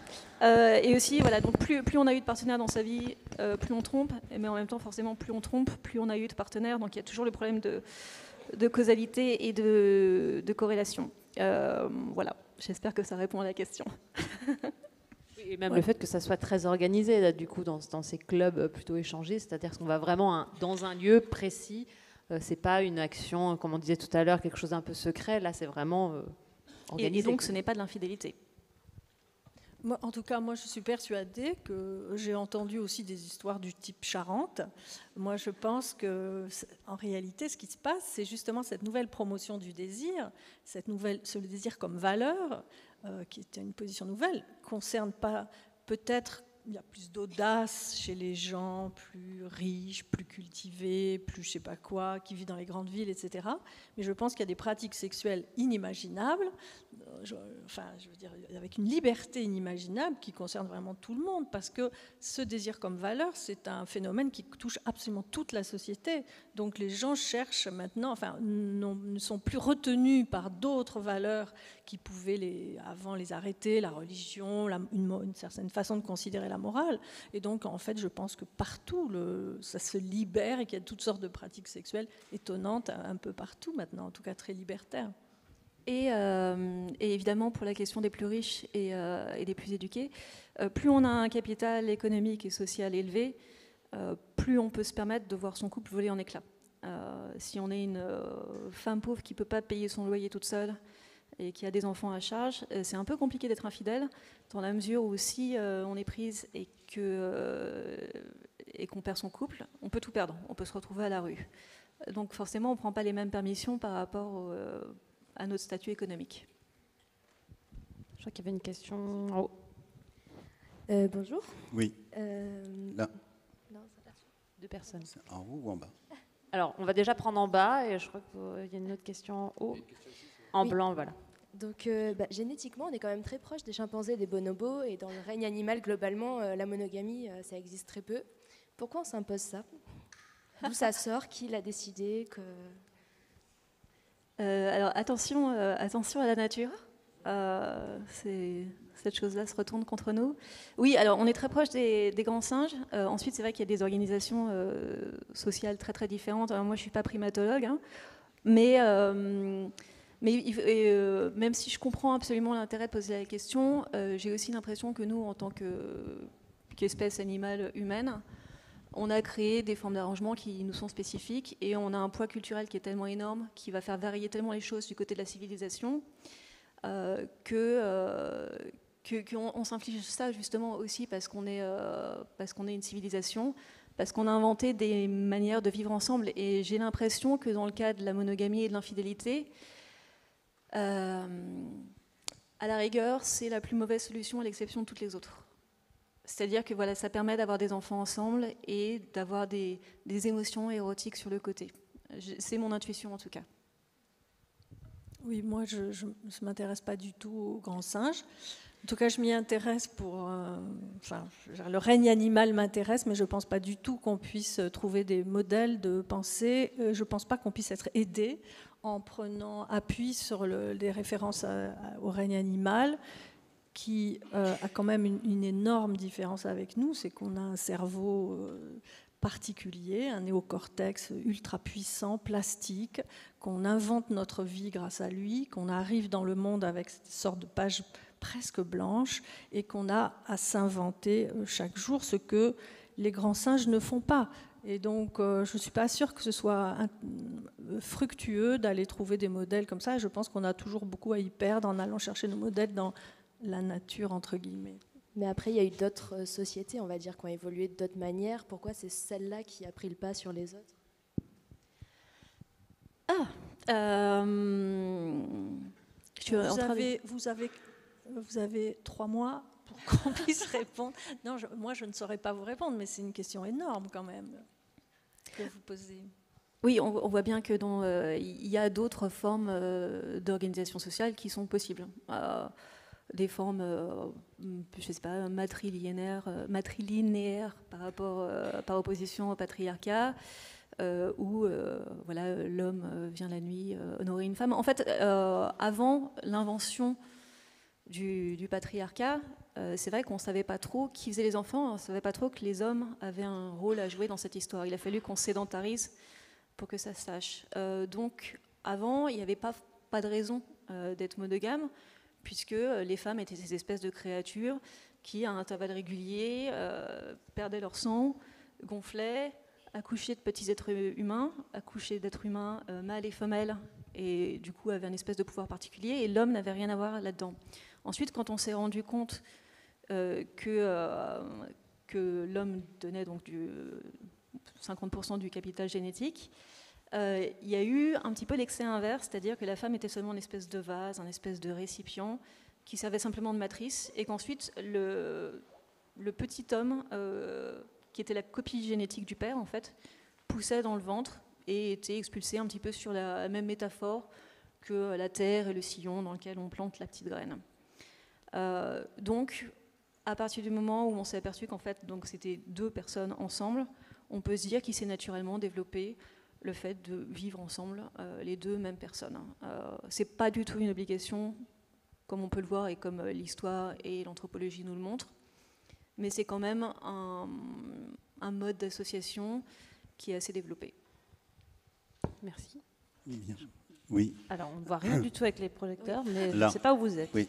Et aussi, voilà, donc plus on a eu de partenaires dans sa vie, plus on trompe, mais en même temps, forcément, plus on trompe, plus on a eu de partenaires. Donc il y a toujours le problème de causalité et de corrélation. Voilà, j'espère que ça répond à la question. Et même le fait que ça soit très organisé, là, du coup, dans ces clubs plutôt échangés, c'est-à-dire qu'on va vraiment dans un lieu précis. C'est pas une action, comme on disait tout à l'heure, quelque chose d'un peu secret. Là, c'est vraiment organisé. Et donc, ce n'est pas de l'infidélité. Moi, en tout cas, moi, je suis persuadée que j'ai entendu aussi des histoires du type Charente. Moi, je pense que, en réalité, ce qui se passe, c'est justement cette nouvelle promotion du désir, ce désir comme valeur, qui est une position nouvelle, concerne pas peut-être. Il y a plus d'audace chez les gens plus riches, plus cultivés, plus je sais pas quoi, qui vivent dans les grandes villes, etc. Mais je pense qu'il y a des pratiques sexuelles inimaginables, je veux dire, avec une liberté inimaginable qui concerne vraiment tout le monde, parce que ce désir comme valeur, c'est un phénomène qui touche absolument toute la société. Donc les gens cherchent maintenant, ne sont plus retenus par d'autres valeurs qui pouvaient avant les arrêter, la religion, une certaine façon de considérer la morale. Et donc, en fait, je pense que partout, ça se libère et qu'il y a toutes sortes de pratiques sexuelles étonnantes un peu partout maintenant, en tout cas très libertaires. Et évidemment, pour la question des plus riches et des plus éduqués, plus on a un capital économique et social élevé, plus on peut se permettre de voir son couple voler en éclats. Si on est une femme pauvre qui ne peut pas payer son loyer toute seule et qui a des enfants à charge, c'est un peu compliqué d'être infidèle, dans la mesure où si on est prise et qu'on perd son couple, on peut tout perdre, on peut se retrouver à la rue. Donc forcément, on ne prend pas les mêmes permissions par rapport à notre statut économique. Je crois qu'il y avait une question en haut. Bonjour. Oui. Là. Non, Deux personnes. En haut ou en bas? Alors, on va déjà prendre en bas, et je crois qu'il y a une autre question en haut. En blanc, voilà. Donc, génétiquement, on est quand même très proche des chimpanzés et des bonobos, et dans le règne animal, globalement, la monogamie, ça existe très peu. Pourquoi on s'impose ça? D'où ça sort? Qui l'a décidé Alors, attention à la nature. Cette chose-là se retourne contre nous. Oui, alors on est très proche des grands singes. Ensuite, c'est vrai qu'il y a des organisations sociales très très différentes. Alors, moi, je ne suis pas primatologue, hein, mais même si je comprends absolument l'intérêt de poser la question, j'ai aussi l'impression que nous, en tant qu'espèce animale humaine, on a créé des formes d'arrangement qui nous sont spécifiques et on a un poids culturel qui est tellement énorme, qui va faire varier tellement les choses du côté de la civilisation, qu'on s'inflige ça justement aussi parce qu'on est une civilisation, parce qu'on a inventé des manières de vivre ensemble. Et j'ai l'impression que dans le cas de la monogamie et de l'infidélité, à la rigueur, c'est la plus mauvaise solution à l'exception de toutes les autres. C'est-à-dire que voilà, ça permet d'avoir des enfants ensemble et d'avoir des émotions érotiques sur le côté. C'est mon intuition en tout cas. Oui, moi je ne m'intéresse pas du tout aux grands singes. En tout cas, je m'y intéresse le règne animal m'intéresse, mais je ne pense pas du tout qu'on puisse trouver des modèles de pensée. Je ne pense pas qu'on puisse être aidé en prenant appui sur des références au règne animal, qui a quand même une énorme différence avec nous, c'est qu'on a un cerveau particulier, un néocortex ultra puissant, plastique, qu'on invente notre vie grâce à lui, qu'on arrive dans le monde avec cette sorte de page presque blanche et qu'on a à s'inventer chaque jour ce que les grands singes ne font pas. Et donc, je ne suis pas sûre que ce soit fructueux d'aller trouver des modèles comme ça. Je pense qu'on a toujours beaucoup à y perdre en allant chercher nos modèles dans la nature, entre guillemets. Mais après, il y a eu d'autres sociétés, on va dire, qui ont évolué d'autres manières. Pourquoi c'est celle-là qui a pris le pas sur les autres? Vous avez 3 mois pour qu'on puisse répondre. Non, moi, je ne saurais pas vous répondre, mais c'est une question énorme quand même que vous posez. Oui, on voit bien que il y a d'autres formes d'organisation sociale qui sont possibles. Des formes, je ne sais pas, matrilinéaires par opposition au patriarcat, où voilà, l'homme vient la nuit honorer une femme. En fait, avant l'invention du patriarcat, c'est vrai qu'on ne savait pas trop qui faisait les enfants, on ne savait pas trop que les hommes avaient un rôle à jouer dans cette histoire. Il a fallu qu'on sédentarise pour que ça se sache. Donc, avant, il n'y avait pas de raison d'être monogame, puisque les femmes étaient ces espèces de créatures qui, à intervalles réguliers, perdaient leur sang, gonflaient, accouchaient de petits êtres humains, accouchaient d'êtres humains mâles et femelles, et du coup avaient une espèce de pouvoir particulier, et l'homme n'avait rien à voir là-dedans. Ensuite, quand on s'est rendu compte que l'homme donnait donc 50% du capital génétique, il y a eu un petit peu l'excès inverse, c'est-à-dire que la femme était seulement une espèce de vase, une espèce de récipient qui servait simplement de matrice, et qu'ensuite le petit homme, qui était la copie génétique du père en fait, poussait dans le ventre et était expulsé un petit peu sur la même métaphore que la terre et le sillon dans lequel on plante la petite graine. Donc, à partir du moment où on s'est aperçu qu'en fait, donc c'était deux personnes ensemble, on peut se dire qu'il s'est naturellement développé le fait de vivre ensemble les deux mêmes personnes. C'est pas du tout une obligation, comme on peut le voir et comme l'histoire et l'anthropologie nous le montrent, mais c'est quand même un mode d'association qui est assez développé. Merci. Oui. Alors, on ne voit rien du tout avec les projecteurs, mais je Là. ne sais pas où vous êtes. Oui.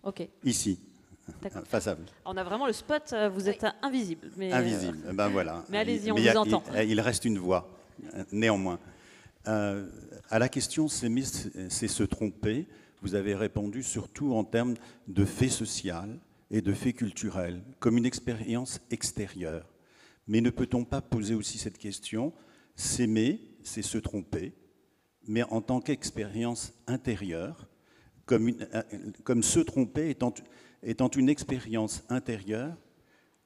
Ok. Ici. D'accord. Face à vous. On a vraiment le spot, vous êtes invisible. Mais, Invisible. Ben voilà. mais allez-y, on Mais vous entend. Il reste une voix, néanmoins. À la question s'aimer, c'est se tromper, vous avez répondu surtout en termes de fait social et de fait culturel, comme une expérience extérieure. Mais ne peut-on pas poser aussi cette question? S'aimer, c'est se tromper, mais en tant qu'expérience intérieure, comme se tromper étant une expérience intérieure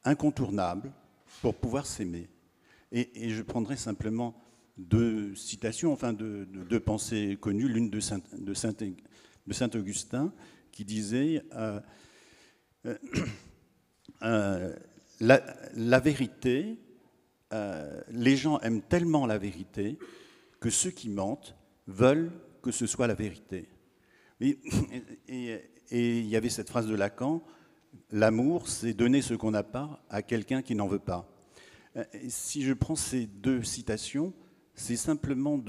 incontournable pour pouvoir s'aimer. Et je prendrai simplement deux citations, enfin deux pensées connues, l'une de Saint-Augustin, qui disait la vérité, les gens aiment tellement la vérité que ceux qui mentent veulent que ce soit la vérité. Et il y avait cette phrase de Lacan, l'amour, c'est donner ce qu'on n'a pas à quelqu'un qui n'en veut pas. Si je prends ces deux citations, c'est simplement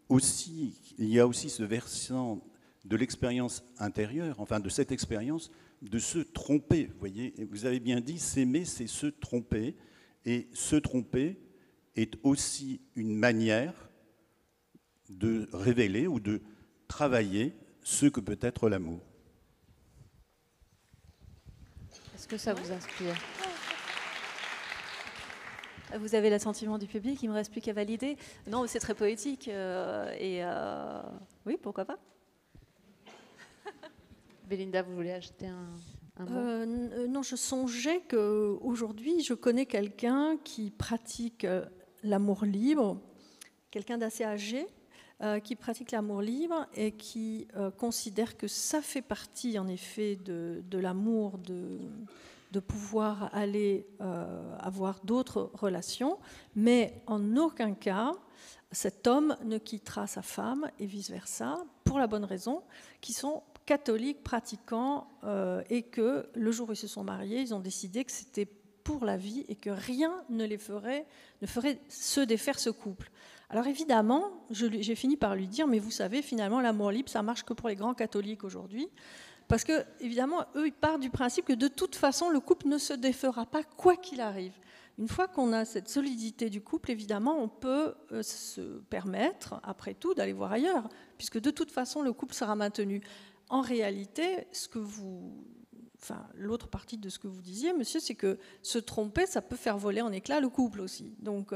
il y a aussi ce versant de l'expérience intérieure, enfin de cette expérience, de se tromper. Vous voyez, vous avez bien dit, s'aimer, c'est se tromper. Et se tromper est aussi une manière de révéler ou de travailler ce que peut être l'amour. Est-ce que ça vous inspire? Vous avez l'assentiment du public, il ne me reste plus qu'à valider. Non, c'est très poétique. Oui, pourquoi pas. Belinda, vous voulez ajouter un mot? Non, je songeais qu'aujourd'hui, je connais quelqu'un qui pratique l'amour libre, quelqu'un d'assez âgé, qui pratique l'amour libre et qui considère que ça fait partie, en effet, de l'amour, de pouvoir aller avoir d'autres relations, mais en aucun cas, cet homme ne quittera sa femme et vice-versa, pour la bonne raison qu'ils sont catholiques, pratiquants, et que le jour où ils se sont mariés, ils ont décidé que c'était pour la vie et que rien ne ferait se défaire ce couple. Alors évidemment, j'ai fini par lui dire, mais vous savez, finalement, l'amour libre, ça marche que pour les grands catholiques aujourd'hui, parce que, évidemment, eux, ils partent du principe que de toute façon, le couple ne se défera pas, quoi qu'il arrive. Une fois qu'on a cette solidité du couple, évidemment, on peut se permettre, après tout, d'aller voir ailleurs, puisque de toute façon, le couple sera maintenu. En réalité, l'autre partie de ce que vous disiez, monsieur, c'est que se tromper, ça peut faire voler en éclats le couple aussi. Donc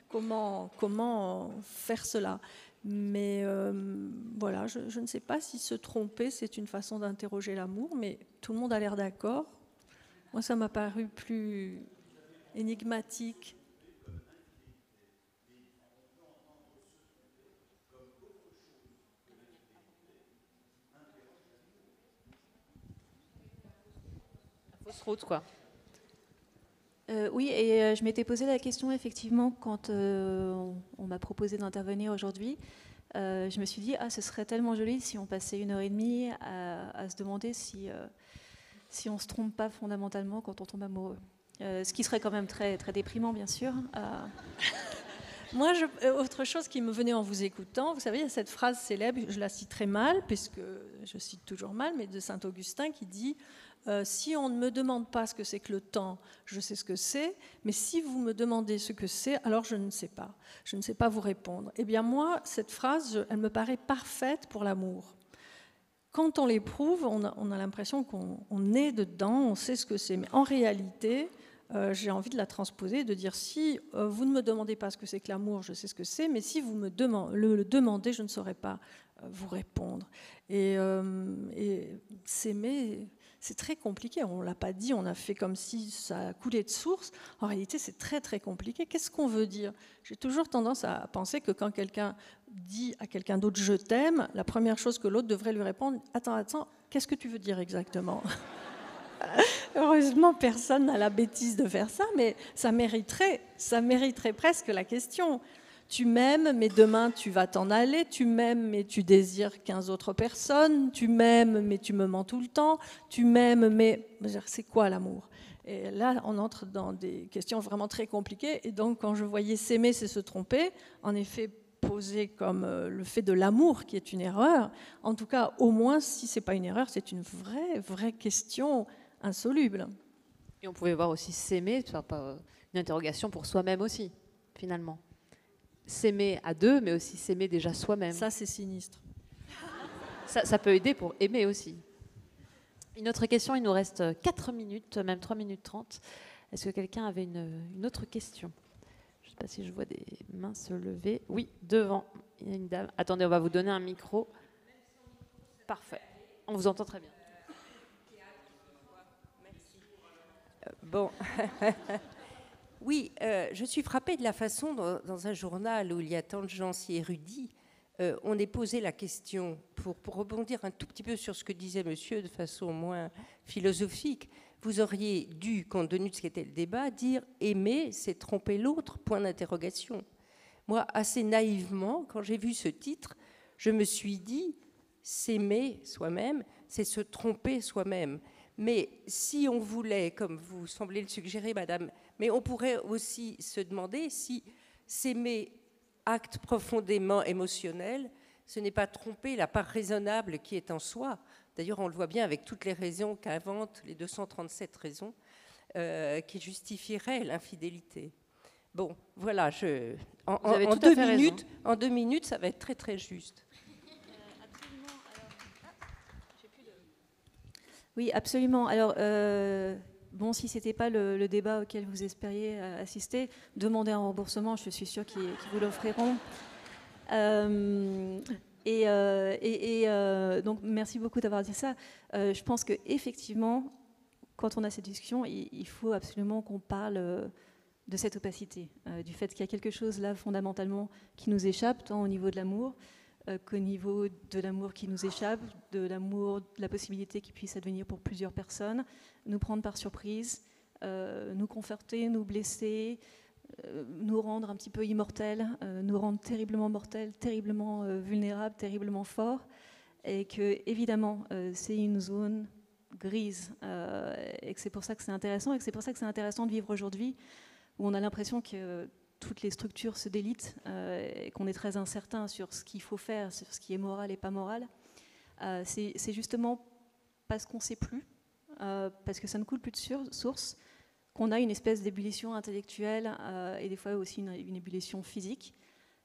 comment faire cela? Mais voilà, je ne sais pas si se tromper, c'est une façon d'interroger l'amour, mais tout le monde a l'air d'accord. Moi, ça m'a paru plus énigmatique. Fausse route, quoi. Oui, et je m'étais posé la question, effectivement, quand on m'a proposé d'intervenir aujourd'hui. Je me suis dit, ce serait tellement joli si on passait 1h30 à se demander si on ne se trompe pas fondamentalement quand on tombe amoureux. Ce qui serait quand même très, très déprimant, bien sûr. Moi, autre chose qui me venait en vous écoutant, vous savez, il y a cette phrase célèbre, je la cite très mal, puisque je cite toujours mal, mais de Saint-Augustin qui dit si on ne me demande pas ce que c'est que le temps, je sais ce que c'est, mais si vous me demandez ce que c'est, alors je ne sais pas. Je ne sais pas vous répondre. Eh bien moi, cette phrase, elle me paraît parfaite pour l'amour. quand on l'éprouve, on a l'impression qu'on est dedans, on sait ce que c'est. Mais en réalité, j'ai envie de la transposer, de dire si vous ne me demandez pas ce que c'est que l'amour, je sais ce que c'est, mais si vous me le demandez, je ne saurais pas vous répondre. Et s'aimer, c'est très compliqué. On ne l'a pas dit, on a fait comme si ça coulait de source. En réalité, c'est très très compliqué. Qu'est-ce qu'on veut dire? J'ai toujours tendance à penser que quand quelqu'un dit à quelqu'un d'autre « je t'aime », la première chose que l'autre devrait lui répondre « attends, qu'est-ce que tu veux dire exactement ?» Heureusement, personne n'a la bêtise de faire ça, mais ça mériterait presque la question. Tu m'aimes, mais demain tu vas t'en aller. Tu m'aimes, mais tu désires 15 autres personnes. Tu m'aimes, mais tu me mens tout le temps. Tu m'aimes, mais c'est quoi l'amour? Et là, on entre dans des questions vraiment très compliquées. Et donc, quand je voyais s'aimer, c'est se tromper, en effet, posé comme le fait de l'amour qui est une erreur, en tout cas, au moins, si ce n'est pas une erreur, c'est une vraie question insoluble. Et on pouvait voir aussi s'aimer, une interrogation pour soi-même aussi, finalement. S'aimer à deux, mais aussi s'aimer déjà soi-même. Ça, c'est sinistre. Ça peut aider pour aimer aussi. Une autre question, il nous reste 4 minutes, même 3 minutes 30. Est-ce que quelqu'un avait une autre question? Je ne sais pas si je vois des mains se lever. Oui, devant, il y a une dame. Attendez, on va vous donner un micro. Parfait, on vous entend très bien. Bon, oui, je suis frappée de la façon dans un journal où il y a tant de gens si érudits, on est posé la question, pour rebondir un tout petit peu sur ce que disait monsieur de façon moins philosophique, vous auriez dû, compte tenu de ce qu'était le débat, dire « aimer, c'est tromper l'autre », point d'interrogation. Moi, assez naïvement, quand j'ai vu ce titre, je me suis dit « s'aimer soi-même, c'est se tromper soi-même ». Mais si on voulait, comme vous semblez le suggérer, madame, mais on pourrait aussi se demander si s'aimer, acte profondément émotionnel, ce n'est pas tromper la part raisonnable qui est en soi. D'ailleurs, on le voit bien avec toutes les raisons qu'inventent les 237 raisons qui justifieraient l'infidélité. Bon, voilà, en 2 minutes, ça va être très très juste. Oui, absolument. Alors, bon, si ce n'était pas le débat auquel vous espériez assister, demandez un remboursement, je suis sûre qu'ils vous l'offriront. Donc, merci beaucoup d'avoir dit ça. Je pense qu'effectivement, quand on a cette discussion, il faut absolument qu'on parle de cette opacité, du fait qu'il y a quelque chose là, fondamentalement, qui nous échappe, tant au niveau de l'amour, qu'au niveau de l'amour qui nous échappe, de l'amour, de la possibilité qu'il puisse advenir pour plusieurs personnes, nous prendre par surprise, nous conforter, nous blesser, nous rendre un petit peu immortels, nous rendre terriblement mortels, terriblement vulnérables, terriblement forts, et que évidemment c'est une zone grise, et que c'est pour ça que c'est intéressant, et que c'est pour ça que c'est intéressant de vivre aujourd'hui, où on a l'impression que toutes les structures se délitent et qu'on est très incertain sur ce qu'il faut faire, sur ce qui est moral et pas moral. C'est justement parce qu'on ne sait plus, parce que ça ne coule plus de source, qu'on a une espèce d'ébullition intellectuelle et des fois aussi une ébullition physique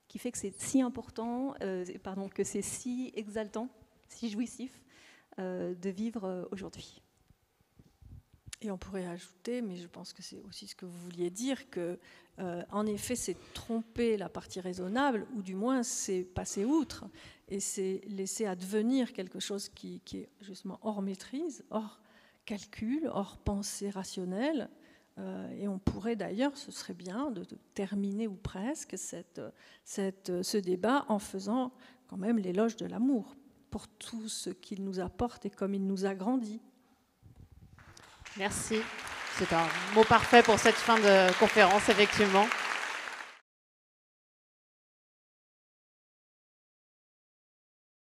qui fait que c'est si important, que c'est si exaltant, si jouissif de vivre aujourd'hui. Et on pourrait ajouter, mais je pense que c'est aussi ce que vous vouliez dire, que en effet, c'est tromper la partie raisonnable, ou du moins c'est passer outre, et c'est laisser advenir quelque chose qui est justement hors maîtrise, hors calcul, hors pensée rationnelle. Et on pourrait d'ailleurs, ce serait bien de terminer ou presque ce débat en faisant quand même l'éloge de l'amour pour tout ce qu'il nous apporte et comme il nous agrandit. Merci. C'est un mot parfait pour cette fin de conférence, effectivement.